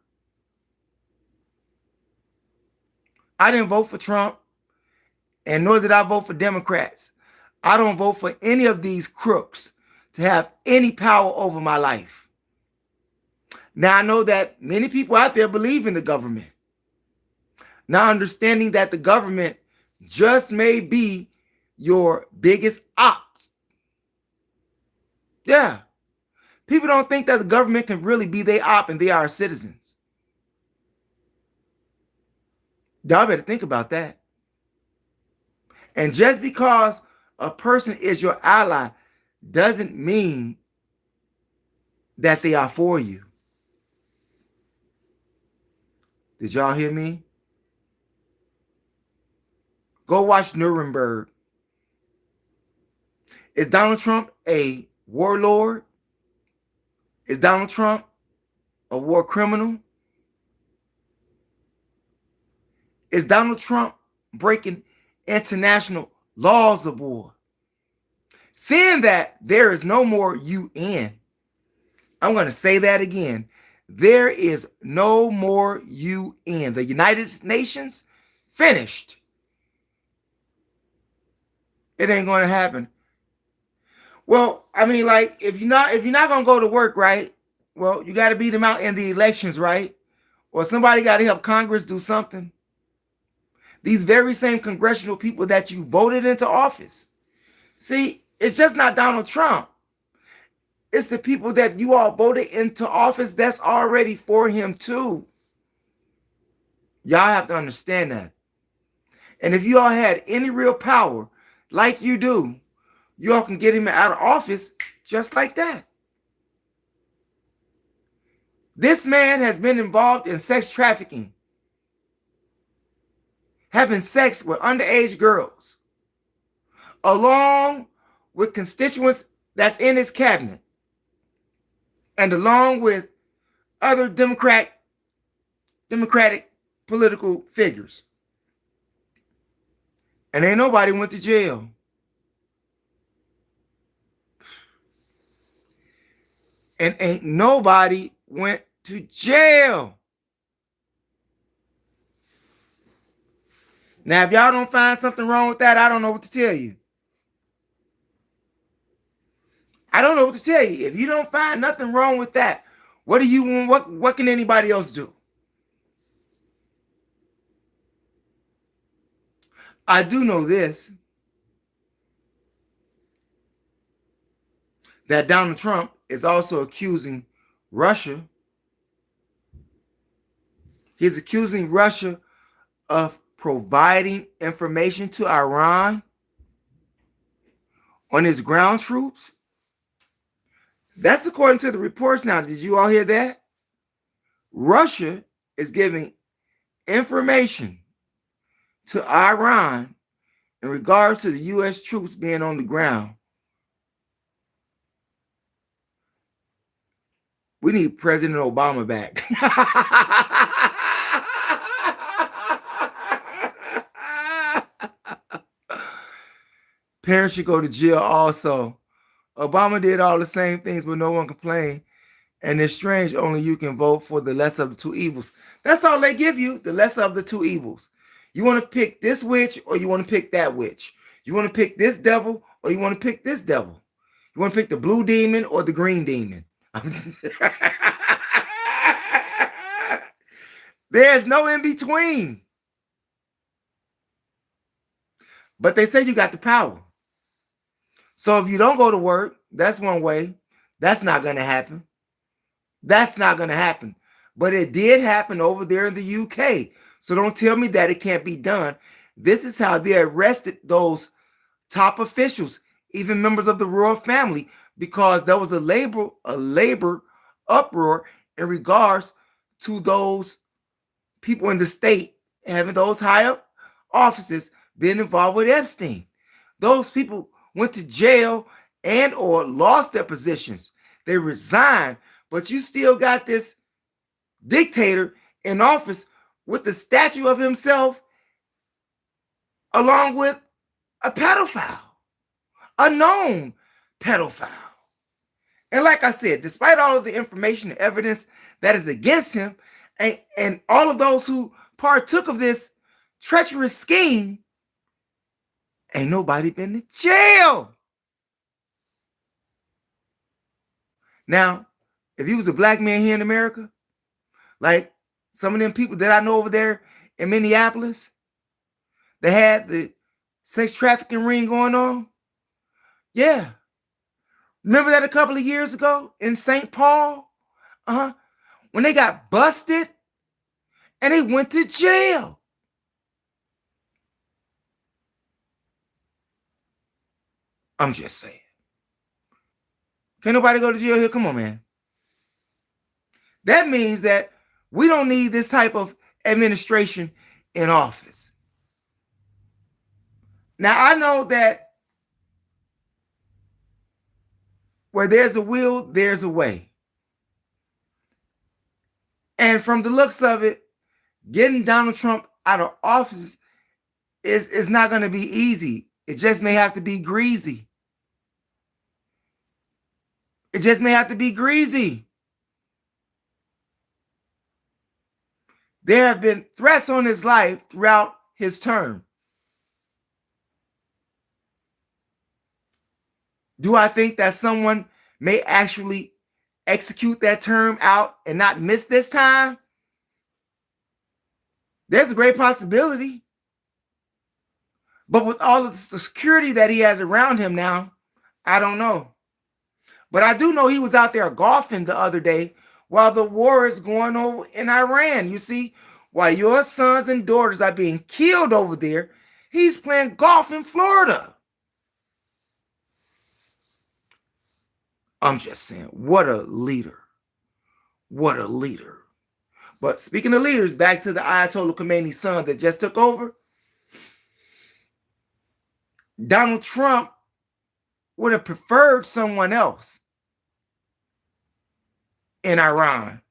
I didn't vote for Trump, and nor did I vote for Democrats. I don't vote for any of these crooks to have any power over my life. Now, I know that many people out there believe in the government. Now, understanding that the government just may be your biggest ops. Yeah. People don't think that the government can really be their op and they are citizens. Y'all better think about that. And just because a person is your ally doesn't mean that they are for you. Did y'all hear me? Go watch Nuremberg. Is Donald Trump a warlord? Is Donald Trump a war criminal? Is Donald Trump breaking international laws of war. Seeing that there is no more UN, I'm going to say that again. There is no more UN. The United Nations finished. It ain't going to happen. Well, I mean, like, if you're not going to go to work, right? Well, you got to beat them out in the elections, right? Or somebody got to help Congress do something. These very same congressional people that you voted into office. See, it's just not Donald Trump. It's the people that you all voted into office that's already for him too. Y'all have to understand that. And if you all had any real power, like you do, you all can get him out of office just like that. This man has been involved in sex trafficking, having sex with underage girls, along with constituents that's in his cabinet, and along with other Democratic political figures. And ain't nobody went to jail. And ain't nobody went to jail. Now, if y'all don't find something wrong with that, I don't know what to tell you. I don't know what to tell you. If you don't find nothing wrong with that, what do you want? What can anybody else do? I do know this, that Donald Trump is also accusing Russia. He's accusing Russia of providing information to Iran on his ground troops. That's according to the reports now. Did you all hear that? Russia is giving information to Iran in regards to the U.S. troops being on the ground. We need President Obama back. Parents should go to jail also. Obama did all the same things, but no one complained. And it's strange, only you can vote for the lesser of the two evils. That's all they give you, the lesser of the two evils. You want to pick this witch or you want to pick that witch. You want to pick this devil or you want to pick this devil. You want to pick the blue demon or the green demon. There's no in between. But they say you got the power. So if you don't go to work, that's one way. That's not going to happen. That's not going to happen. But it did happen over there in the UK. So don't tell me that it can't be done. This is how they arrested those top officials, even members of the royal family, because there was a labor uproar in regards to those people in the state having those high up offices being involved with Epstein. Those people went to jail and or lost their positions. They resigned, but you still got this dictator in office with the statue of himself along with a pedophile, a known pedophile. And like I said, despite all of the information and evidence that is against him and all of those who partook of this treacherous scheme, ain't nobody been to jail. Now, if he was a black man here in America, like some of them people that I know over there in Minneapolis, they had the sex trafficking ring going on. Yeah. Remember that a couple of years ago in St. Paul? When they got busted and they went to jail. I'm just saying. Can't nobody go to jail here? Come on, man. That means that we don't need this type of administration in office. Now, I know that where there's a will, there's a way. And from the looks of it, getting Donald Trump out of office it's not going to be easy. It just may have to be greasy. It just may have to be greasy. There have been threats on his life throughout his term. Do I think that someone may actually execute that term out and not miss this time? There's a great possibility. But with all of the security that he has around him now, I don't know. But I do know he was out there golfing the other day while the war is going on in Iran. You see, while your sons and daughters are being killed over there, he's playing golf in Florida. I'm just saying, what a leader. What a leader. But speaking of leaders, back to the Ayatollah Khomeini's son that just took over. Donald Trump would have preferred someone else in Iran.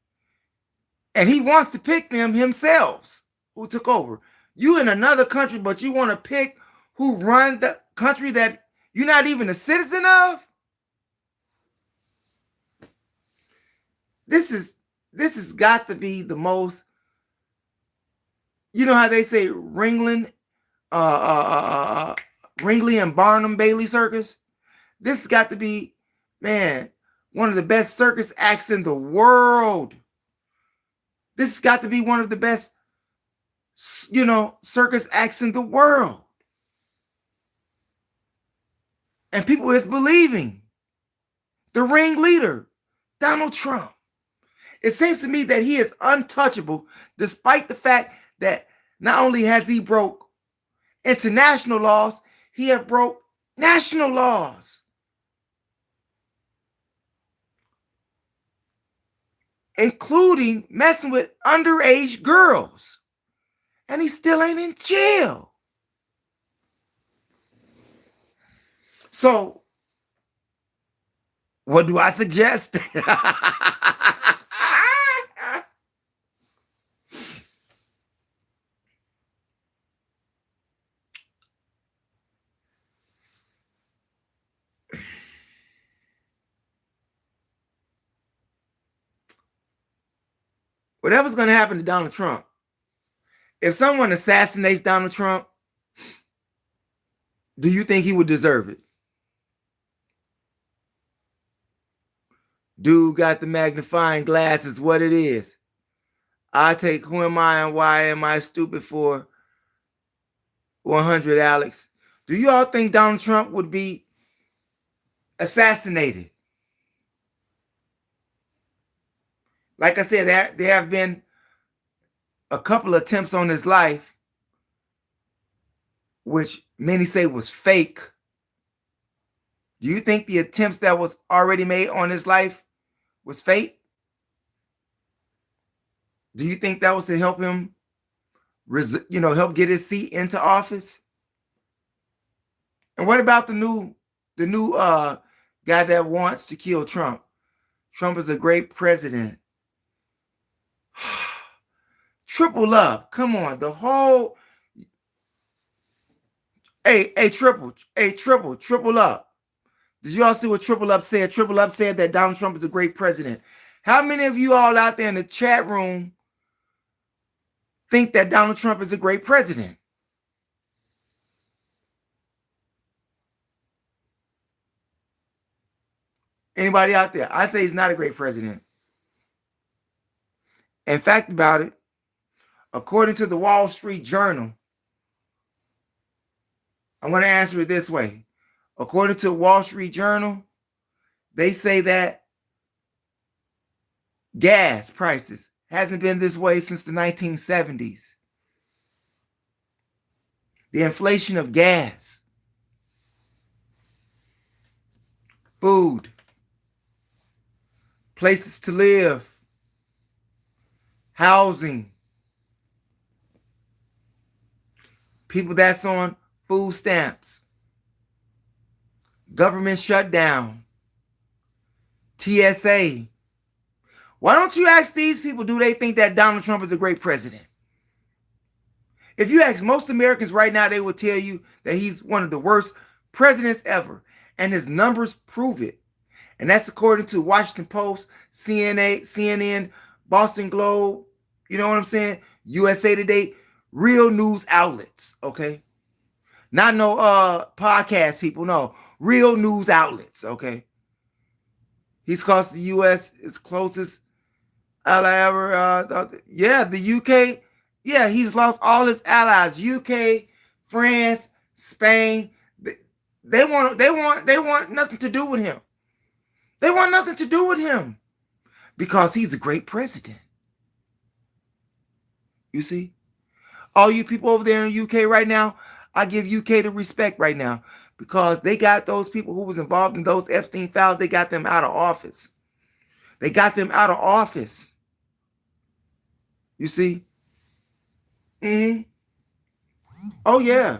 And he wants to pick them himself who took over. You in another country, but you want to pick who run the country that you're not even a citizen of? This has got to be the most, you know how they say Ringling and Barnum Bailey circus? This has got to be, man, one of the best circus acts in the world. This has got to be one of the best, circus acts in the world. And people is believing the ringleader, Donald Trump. It seems to me that he is untouchable, despite the fact that not only has he broke international laws, he have broke national laws. Including messing with underage girls. And he still ain't in jail. So, what do I suggest? Whatever's going to happen to Donald Trump, if someone assassinates Donald Trump, do you think he would deserve it? Dude got the magnifying glass is what it is. I take who am I and why am I stupid for 100, Alex. Do you all think Donald Trump would be assassinated? Like I said, there have been a couple of attempts on his life, which many say was fake. Do you think the attempts that was already made on his life was fake? Do you think that was to help him, help get his seat into office? And what about the new guy that wants to kill Trump? Trump is a great president. Triple up. Come on. The whole triple up. Did you all see what Triple Up said? Triple Up said that Donald Trump is a great president. How many of you all out there in the chat room think that Donald Trump is a great president? Anybody out there? I say he's not a great president. In fact about it, according to the Wall Street Journal, I'm going to answer it this way. According to the Wall Street Journal, they say that gas prices hasn't been this way since the 1970s. The inflation of gas, food, places to live, housing, people that's on food stamps, government shutdown, TSA. Why don't you ask these people, do they think that Donald Trump is a great president? If you ask most Americans right now, they will tell you that he's one of the worst presidents ever. And his numbers prove it. And that's according to Washington Post, CNN, Boston Globe, you know what I'm saying? USA Today, real news outlets, okay? Not no podcast people, no. Real news outlets, okay? He's cost the U.S. its closest ally ever. Yeah, the UK. Yeah, he's lost all his allies. UK, France, Spain. They want nothing to do with him. They want nothing to do with him because he's a great president. You see? All you people over there in the UK right now, I give UK the respect right now because they got those people who was involved in those Epstein files, they got them out of office. They got them out of office. You see? Oh, yeah.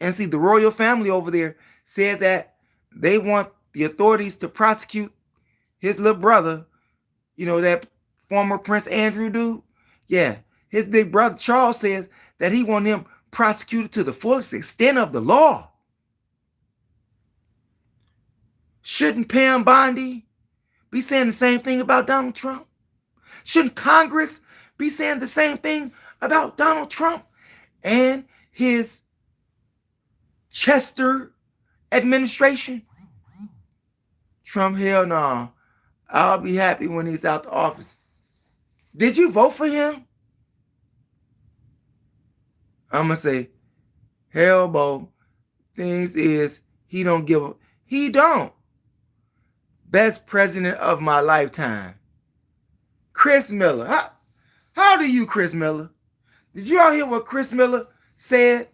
And see, the royal family over there said that they want the authorities to prosecute his little brother, you know, that former Prince Andrew dude. Yeah. His big brother Charles says that he want him prosecuted to the fullest extent of the law. Shouldn't Pam Bondi be saying the same thing about Donald Trump? Shouldn't Congress be saying the same thing about Donald Trump and his Chester administration? Trump, hell no. I'll be happy when he's out the office. Did you vote for him? I'm going to say, hell, Bo. Things is, he don't give a, he don't. Best president of my lifetime. Chris Miller. How old are you, Chris Miller? Did you all hear what Chris Miller said?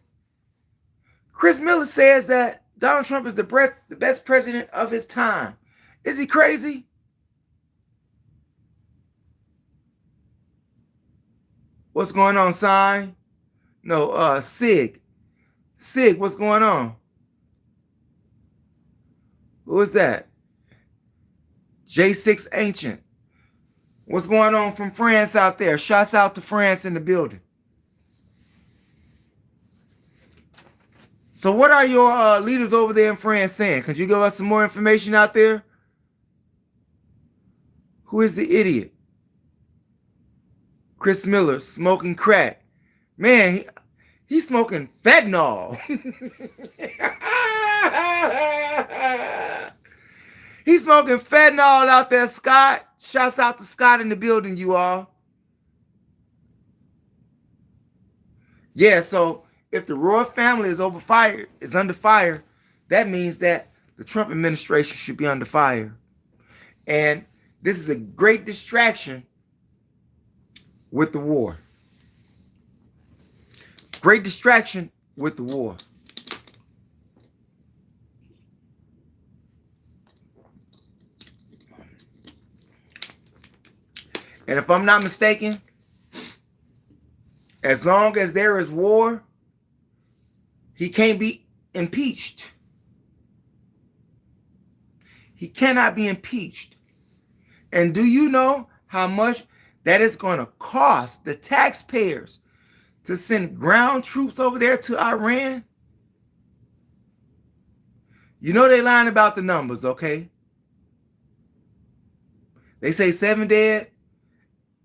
Chris Miller says that Donald Trump is the best president of his time. Is he crazy? What's going on, Sign? No, Sig. Sig, what's going on? Who is that? J6 Ancient. What's going on from France out there? Shouts out to France in the building. So what are your leaders over there in France saying? Could you give us some more information out there? Who is the idiot? Chris Miller smoking crack. Man, he's smoking fentanyl. He's smoking fentanyl out there, Scott. Shouts out to Scott in the building, you all. Yeah, so if the royal family is under fire, that means that the Trump administration should be under fire. And this is a great distraction with the war. Great distraction with the war. And if I'm not mistaken, as long as there is war, he can't be impeached. He cannot be impeached. And do you know how much that is going to cost the taxpayers to send ground troops over there to Iran? You know they lying about the numbers, okay? They say 7 dead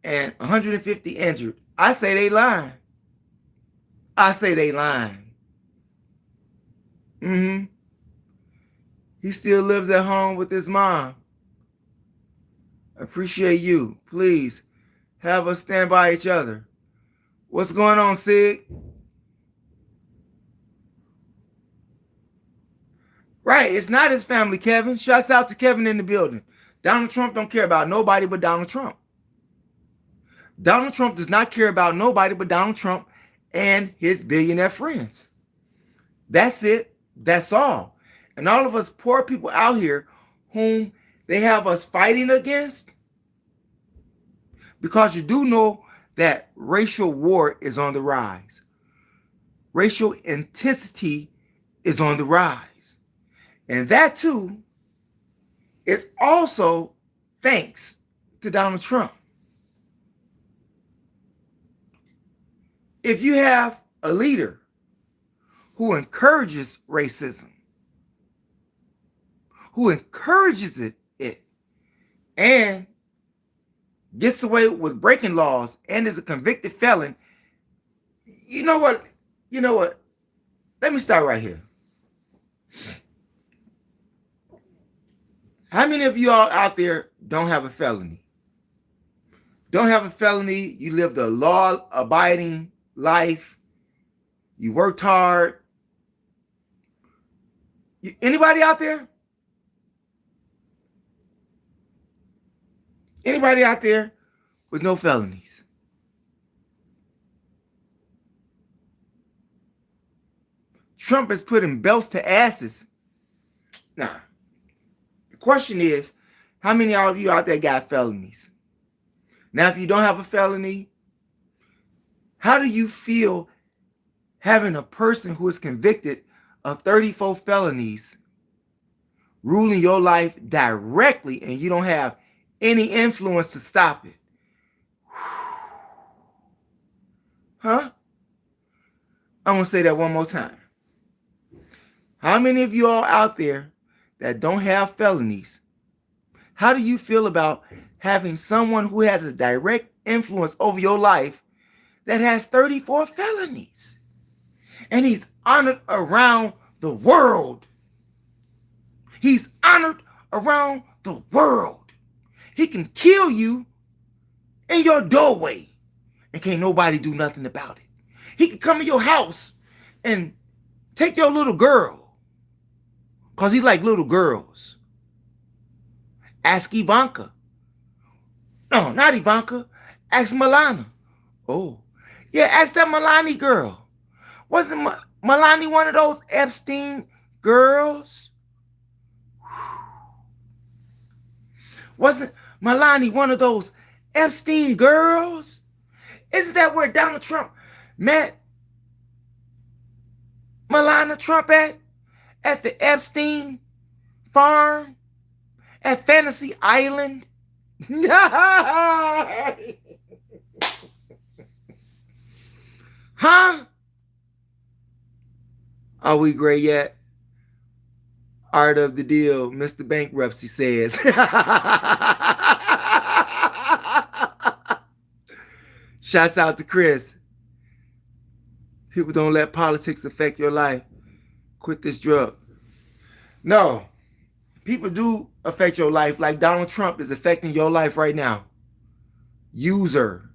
and 150 injured. I say they lying. I say they lying. He still lives at home with his mom. Appreciate you. Please have us stand by each other. What's going on, Sig? Right, it's not his family, Kevin. Shouts out to Kevin in the building. Donald Trump don't care about nobody but Donald Trump. Donald Trump does not care about nobody but Donald Trump and his billionaire friends. That's it. That's all. And all of us poor people out here whom they have us fighting against, because you do know that racial war is on the rise. Racial intensity is on the rise. And that too is also thanks to Donald Trump. if you have a leader who encourages racism, who encourages it and gets away with breaking laws and is a convicted felon, you know what? You know what? Let me start right here. How many of you all out there don't have a felony? Don't have a felony. You lived a law-abiding life. You worked hard. Anybody out there? Anybody out there with no felonies? Trump is putting belts to asses. Nah. The question is, how many of you out there got felonies? Now, if you don't have a felony, how do you feel having a person who is convicted of 34 felonies ruling your life directly and you don't have any influence to stop it? Huh? I'm going to say that one more time. How many of you all out there that don't have felonies, how do you feel about having someone who has a direct influence over your life that has 34 felonies? And he's honored around the world. He's honored around the world. He can kill you in your doorway and can't nobody do nothing about it. He can come in your house and take your little girl because he like little girls. Ask Ivanka. No, not Ivanka. Ask Milana. Oh, yeah, ask that Milani girl. Wasn't Milani one of those Epstein girls? Wasn't Milani one of those Epstein girls? Isn't that where Donald Trump met Melania Trump at the Epstein farm at Fantasy Island? Huh? Are we great yet? Art of the deal, Mr. Bankruptcy says. Shouts out to Chris. People don't let politics affect your life. Quit this drug. No, people do affect your life like Donald Trump is affecting your life right now. User.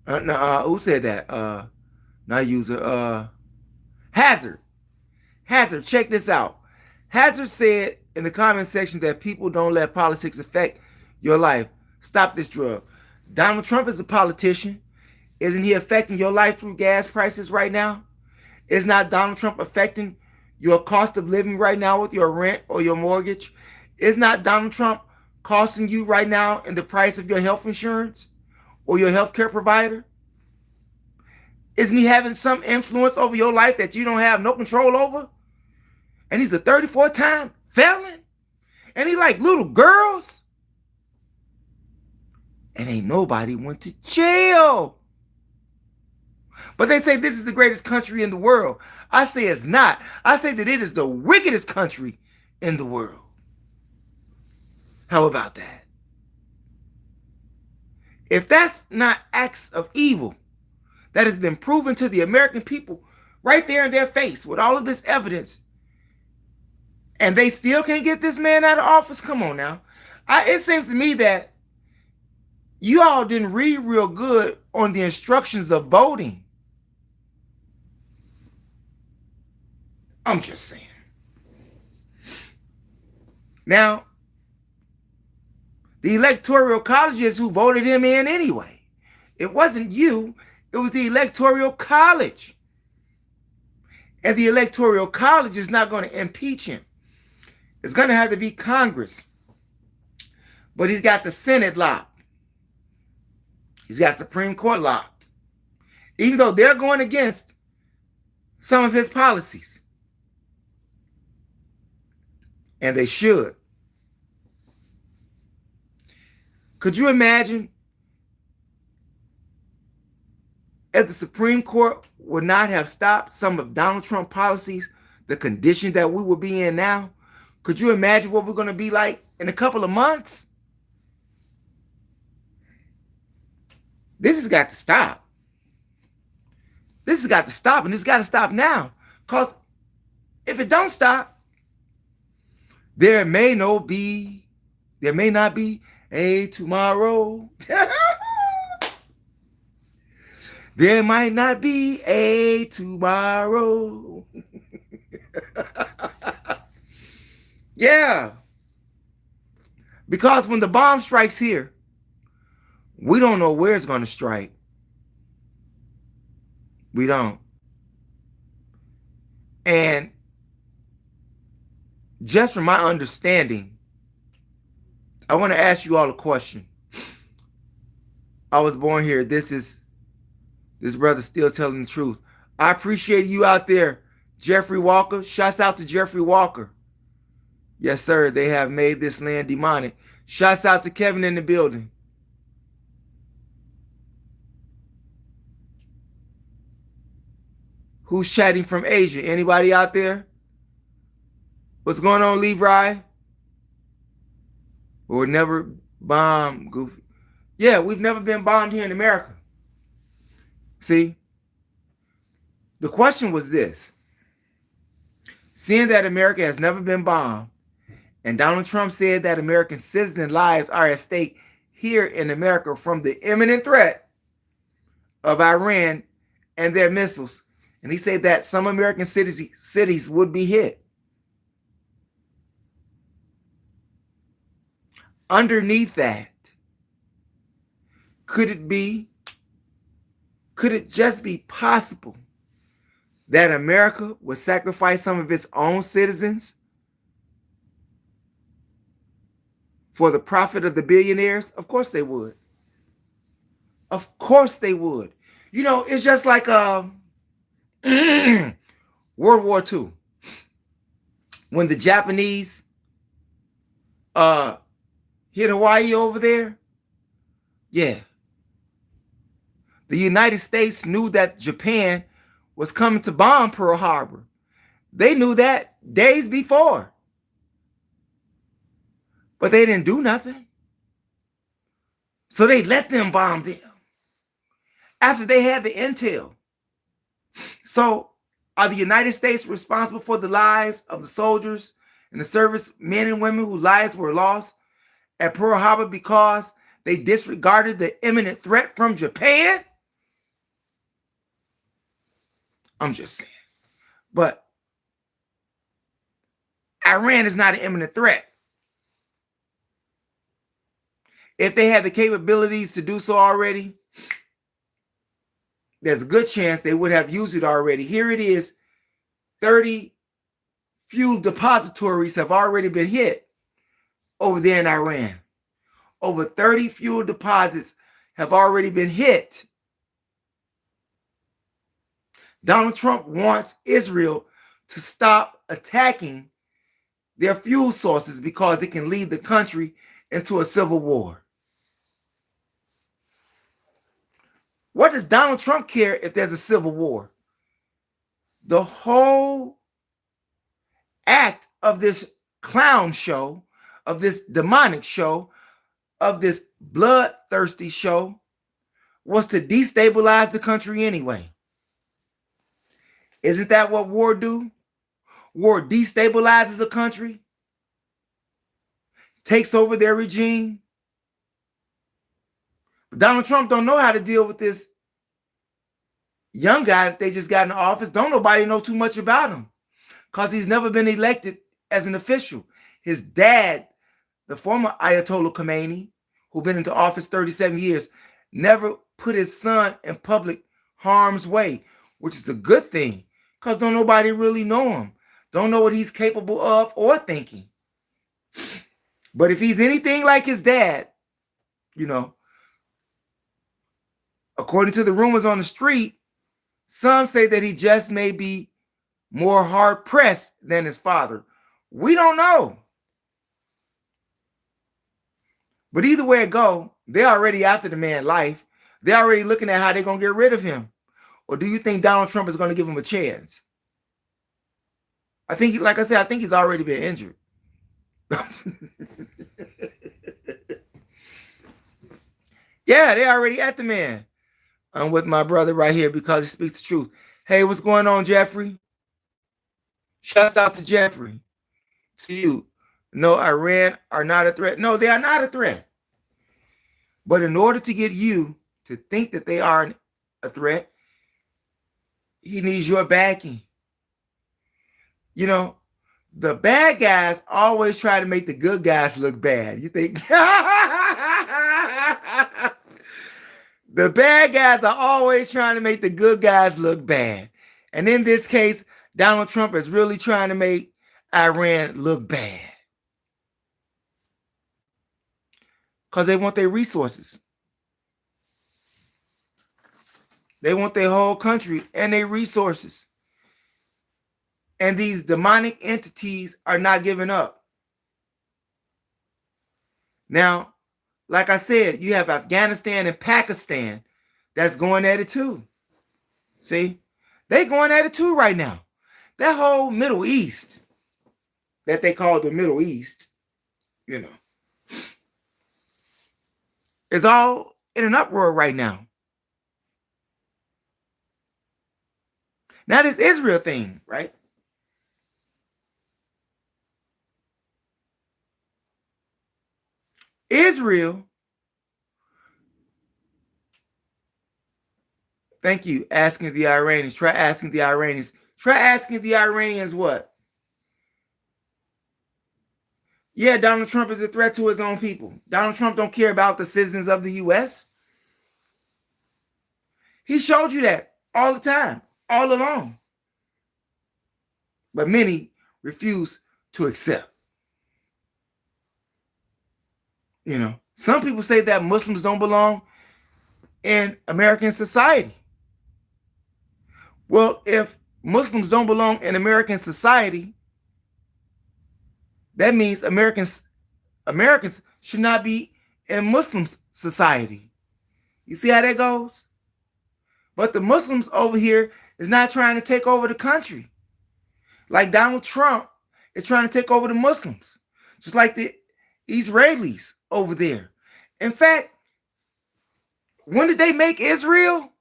Who said that? Not user. Hazard. Hazard, check this out. Hazard said in the comment section that people don't let politics affect your life. Stop this drug. Donald Trump is a politician. Isn't he affecting your life through gas prices right now? Is not Donald Trump affecting your cost of living right now with your rent or your mortgage? Is not Donald Trump costing you right now in the price of your health insurance or your health care provider? Isn't he having some influence over your life that you don't have no control over? And he's a 34-time felon? And he like little girls? And ain't nobody went to jail. But they say this is the greatest country in the world. I say it's not. I say that it is the wickedest country in the world. How about that? If that's not acts of evil that has been proven to the American people right there in their face with all of this evidence, and they still can't get this man out of office, come on now. It seems to me that you all didn't read real good on the instructions of voting. I'm just saying. Now, the electoral colleges who voted him in anyway. It wasn't you. It was the electoral college. And the electoral college is not going to impeach him. It's going to have to be Congress. But he's got the Senate locked. He's got Supreme Court locked. Even though they're going against some of his policies. And they should. Could you imagine If the Supreme Court would not have stopped some of Donald Trump policies, the condition that we would be in now, could you imagine what we're going to be like in a couple of months? This has got to stop. This has got to stop, and it's got to stop now. Because if it don't stop, there may not be a tomorrow. There might not be a tomorrow. Yeah. Because when the bomb strikes here, we don't know where it's going to strike. We don't. And just from my understanding, I want to ask you all a question. I was born here. This brother still telling the truth. I appreciate you out there, Jeffrey Walker. Shouts out to Jeffrey Walker. Yes, sir. They have made this land demonic. Shouts out to Kevin in the building. Who's chatting from Asia? Anybody out there? What's going on, Levi? We'll never bomb Goofy. Yeah, we've never been bombed here in America. See? The question was this. Seeing that America has never been bombed, and Donald Trump said that American citizens' lives are at stake here in America from the imminent threat of Iran and their missiles, and he said that some American cities would be hit. Underneath that, could it just be possible that America would sacrifice some of its own citizens for the profit of the billionaires? Of course they would. Of course they would. You know, it's just like World War II. When the Japanese hit Hawaii over there, yeah. The United States knew that Japan was coming to bomb Pearl Harbor. They knew that days before. But they didn't do nothing. So they let them bomb them after they had the intel. So are the United States responsible for the lives of the soldiers and the service men and women whose lives were lost at Pearl Harbor because they disregarded the imminent threat from Japan? I'm just saying. But Iran is not an imminent threat. If they had the capabilities to do so already, there's a good chance they would have used it already. Here it is. 30 fuel depositories have already been hit over there in Iran. Over 30 fuel deposits have already been hit. Donald Trump wants Israel to stop attacking their fuel sources because it can lead the country into a civil war. What does Donald Trump care if there's a civil war? The whole act of this clown show, of this demonic show, of this bloodthirsty show was to destabilize the country anyway. Isn't that what war do? War destabilizes a country, takes over their regime. But Donald Trump don't know how to deal with this young guy that they just got in office. Don't nobody know too much about him because he's never been elected as an official. His dad, the former Ayatollah Khomeini, who's been into office 37 years, never put his son in public harm's way, which is a good thing because don't nobody really know him. Don't know what he's capable of or thinking. But if he's anything like his dad, you know, according to the rumors on the street, some say that he just may be more hard-pressed than his father. We don't know. But either way it go, they're already after the man's life. They're already looking at how they're going to get rid of him. Or do you think Donald Trump is going to give him a chance? I think, like I said, I think he's already been injured. Yeah, they already at the man. I'm with my brother right here because he speaks the truth. Hey, what's going on, Jeffrey? Shouts out to Jeffrey. To you. No, Iran are not a threat. No, they are not a threat. But in order to get you to think that they are a threat, he needs your backing. You know, the bad guys always try to make the good guys look bad. You think the bad guys are always trying to make the good guys look bad. And in this case, Donald Trump is really trying to make Iran look bad. Because they want their resources. They want their whole country and their resources. And these demonic entities are not giving up. Now, like I said, you have Afghanistan and Pakistan that's going at it too. See? They going at it too right now. That whole Middle East that they call the Middle East, you know, is all in an uproar right now. Now this Israel thing, right? Israel, thank you, asking the Iranians. Try asking the Iranians. Try asking the Iranians what? Yeah, Donald Trump is a threat to his own people. Donald Trump don't care about the citizens of the U.S. He showed you that all the time, all along. But many refuse to accept. You know, some people say that Muslims don't belong in American society. Well, if Muslims don't belong in American society, that means Americans should not be in Muslim society. You see how that goes? But the Muslims over here is not trying to take over the country. Like Donald Trump is trying to take over the Muslims. Just like the Israelis over there. In fact, when did they make Israel?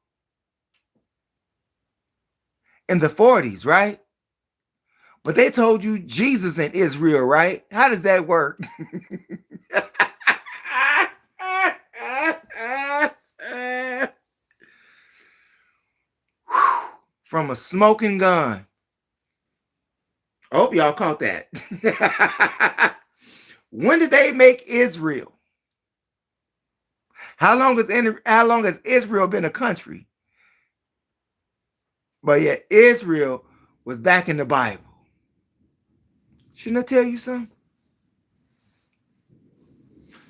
In the 40s, right? But they told you Jesus and Israel, right? How does that work? From a smoking gun. I hope y'all caught that. When did they make Israel? How long has Israel been a country? But yet Israel was back in the Bible. Shouldn't I tell you something?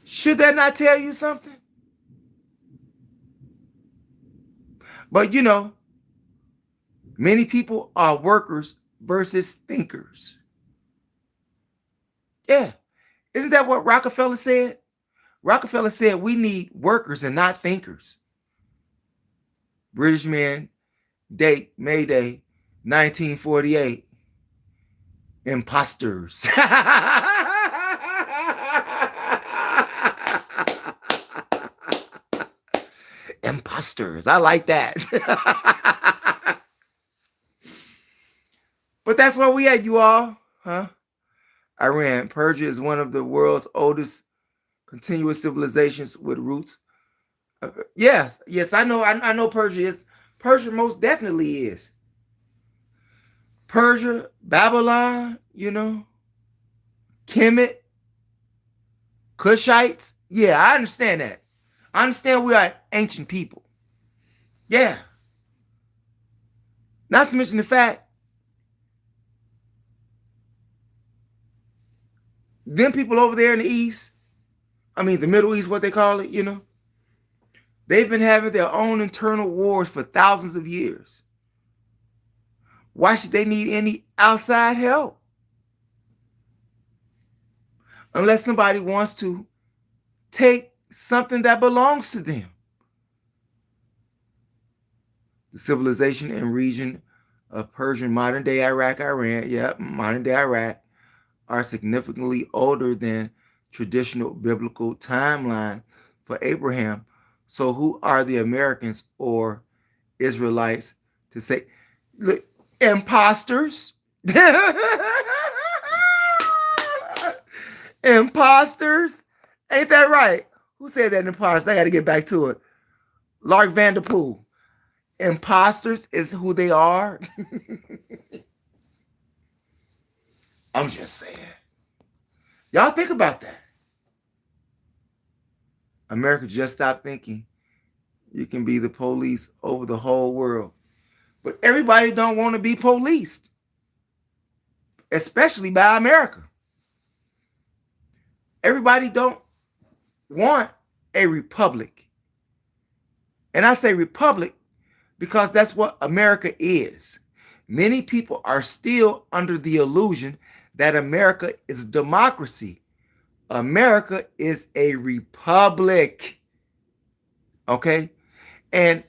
Should that not tell you something? But you know, many people are workers versus thinkers. Yeah. Isn't that what Rockefeller said? Rockefeller said we need workers and not thinkers. British man, date, May Day, 1948. Imposters. Imposters. I like that. But that's where we at, you all. Huh? Iran. Persia is one of the world's oldest continuous civilizations with roots. Yes, I know. I know Persia is. Persia most definitely is. Persia, Babylon, you know, Kemet, Cushites. Yeah, I understand that. I understand we are ancient people. Yeah. Not to mention the fact, them people over there in the East, I mean, the Middle East, what they call it, you know, they've been having their own internal wars for thousands of years. Why should they need any outside help? Unless somebody wants to take something that belongs to them. The civilization and region of Persian, modern-day Iraq, Iran, modern-day Iraq, are significantly older than traditional biblical timeline for Abraham. So who are the Americans or Israelites to say, look, imposters? Imposters? Ain't that right? Who said that imposters? I got to get back to it. Lark Vanderpool. Imposters is who they are. I'm just saying. Y'all think about that. America just stopped thinking you can be the police over the whole world. But everybody don't want to be policed, especially by America. Everybody don't want a republic. And I say republic because that's what America is. Many people are still under the illusion that America is a democracy. America is a republic. Okay? And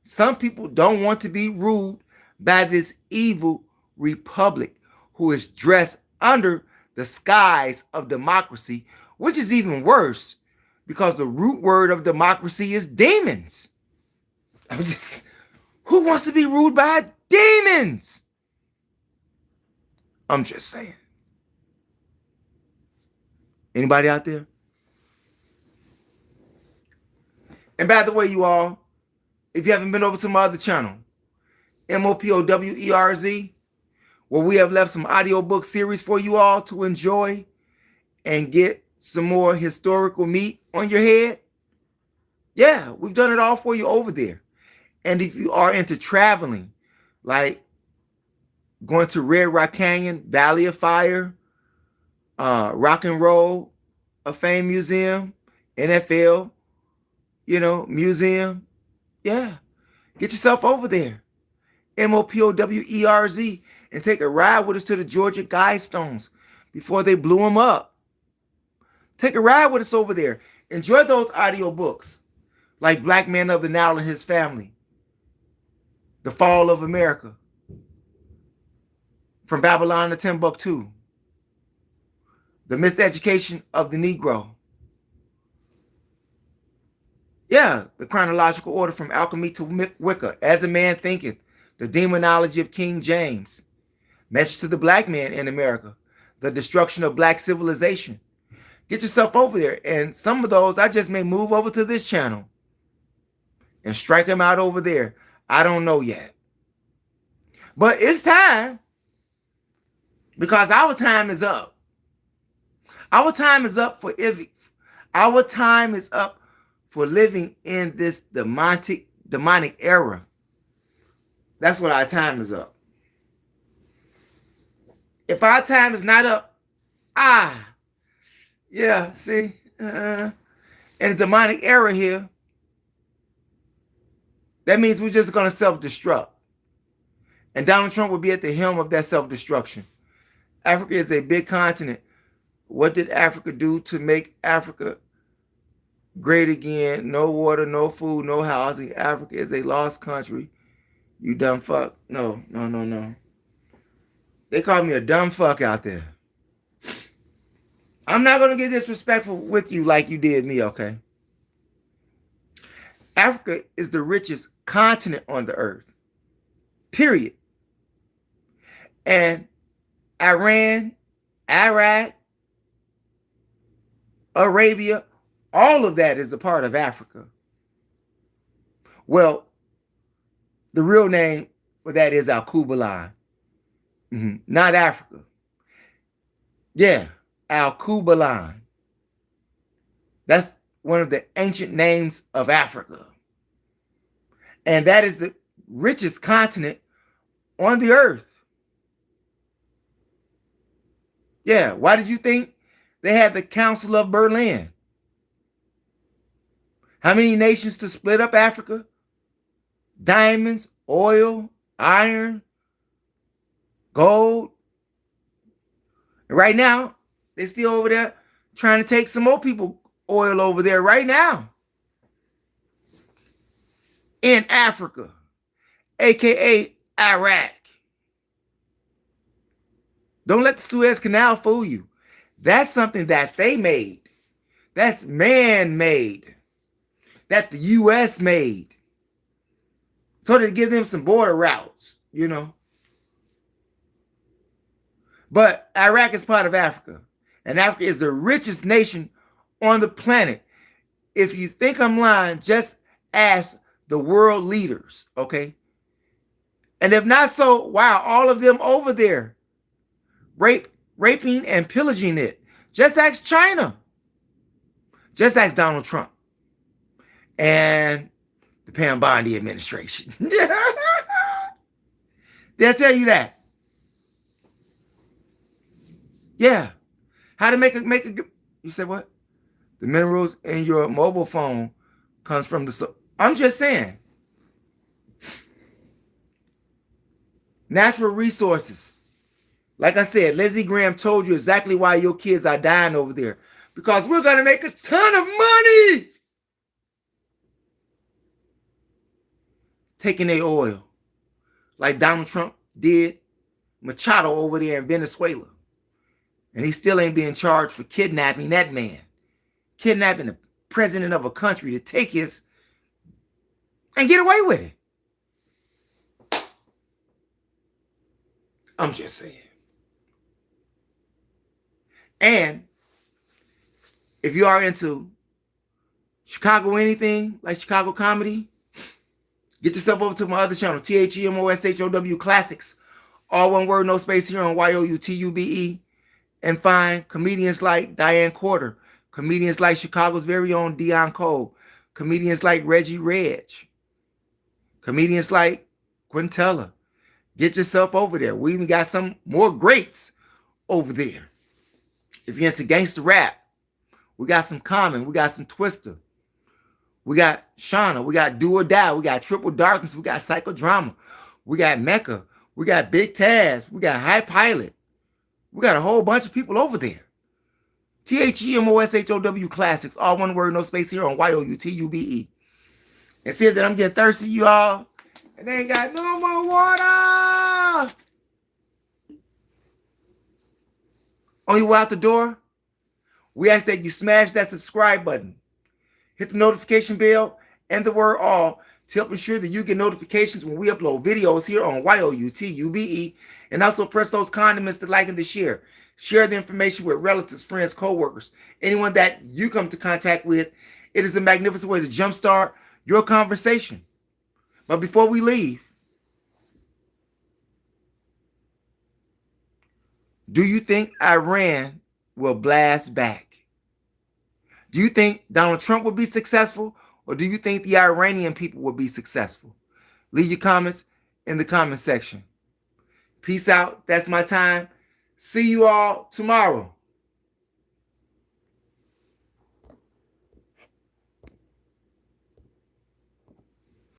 some people don't want to be ruled by this evil republic who is dressed under the skies of democracy, which is even worse because the root word of democracy is demons. Who wants to be ruled by demons? I'm just saying. Anybody out there? And by the way, you all, if you haven't been over to my other channel, MOPOWERZ, where we have left some audiobook series for you all to enjoy and get some more historical meat on your head. Yeah, we've done it all for you over there. And if you are into traveling, like going to Red Rock Canyon, Valley of Fire, Rock and Roll of Fame Museum, NFL, museum, yeah, get yourself over there. MOPOWERZ, and take a ride with us to the Georgia Guidestones before they blew them up. Take a ride with us over there. Enjoy those audiobooks like Black Man of the Nile and His Family, The Fall of America, From Babylon to Timbuktu, The Miseducation of the Negro. Yeah, The Chronological Order from Alchemy to Wicca, As a Man Thinketh, The Demonology of King James, Message to the Black Man in America, The Destruction of Black Civilization. Get yourself over there. And some of those I just may move over to this channel and strike them out over there. I don't know yet. But it's time, because our time is up. Our time is up for our time is up for living in this demonic era. That's what our time is up. If our time is not up, yeah, see, in a demonic era here, that means we're just going to self-destruct. And Donald Trump will be at the helm of that self-destruction. Africa is a big continent. What did Africa do to make Africa great again? No water, no food, no housing. Africa is a lost country. You dumb fuck. No. They call me a dumb fuck out there. I'm not going to get disrespectful with you like you did me, okay? Africa is the richest continent on the earth. Period. And Iran, Iraq, Arabia, all of that is a part of Africa. Well, the real name for that is Al-Kubalan. Not Africa. Yeah, Al-Kubalan. That's one of the ancient names of Africa. And that is the richest continent on the earth. Yeah, why did you think they had the Council of Berlin? How many nations to split up Africa? Diamonds, oil, iron, gold. And right now, they're still over there trying to take some more people oil over there right now. In Africa. aka Iraq. Don't let the Suez Canal fool you. That's something that they made. That's man-made. That the U.S. made. So to give them some border routes, you know. But Iraq is part of Africa. And Africa is the richest nation on the planet. If you think I'm lying, just ask the world leaders, okay? And if not so, why are all of them over there raping and pillaging it? Just ask China. Just ask Donald Trump and the Pam Bondi administration. They'll tell you that. Yeah. How to make a you said what? The minerals in your mobile phone comes from the I'm just saying. Natural resources. Like I said, Lindsey Graham told you exactly why your kids are dying over there. Because we're going to make a ton of money taking their oil. Like Donald Trump did Machado over there in Venezuela. And he still ain't being charged for kidnapping that man. Kidnapping the president of a country to take his and get away with it. I'm just saying. And if you are into Chicago anything, like Chicago comedy, get yourself over to my other channel, THEMOSHOW Classics. All one word, no space here on YOUTUBE. And find comedians like Diane Corder, comedians like Chicago's very own Dion Cole, comedians like Reggie Reg, comedians like Quintella. Get yourself over there. We even got some more greats over there. If you're into gangster rap, we got some Common, we got some Twister, we got Shauna, we got Do or Die, we got Triple Darkness, we got Psychodrama, we got Mecca, we got Big Taz, we got High Pilot. We got a whole bunch of people over there. THEMOSHOW Classics. All one word, no space here on YOUTUBE. And see that I'm getting thirsty, you all. And they ain't got no more water. On your way out the door, we ask that you smash that subscribe button. Hit the notification bell and the word all to help ensure that you get notifications when we upload videos here on YOUTUBE. And also press those condiments to like and to share. Share the information with relatives, friends, co-workers, anyone that you come to contact with. It is a magnificent way to jumpstart your conversation. But before we leave, do you think Iran will blast back? Do you think Donald Trump will be successful? Or do you think the Iranian people will be successful? Leave your comments in the comment section. Peace out. That's my time. See you all tomorrow.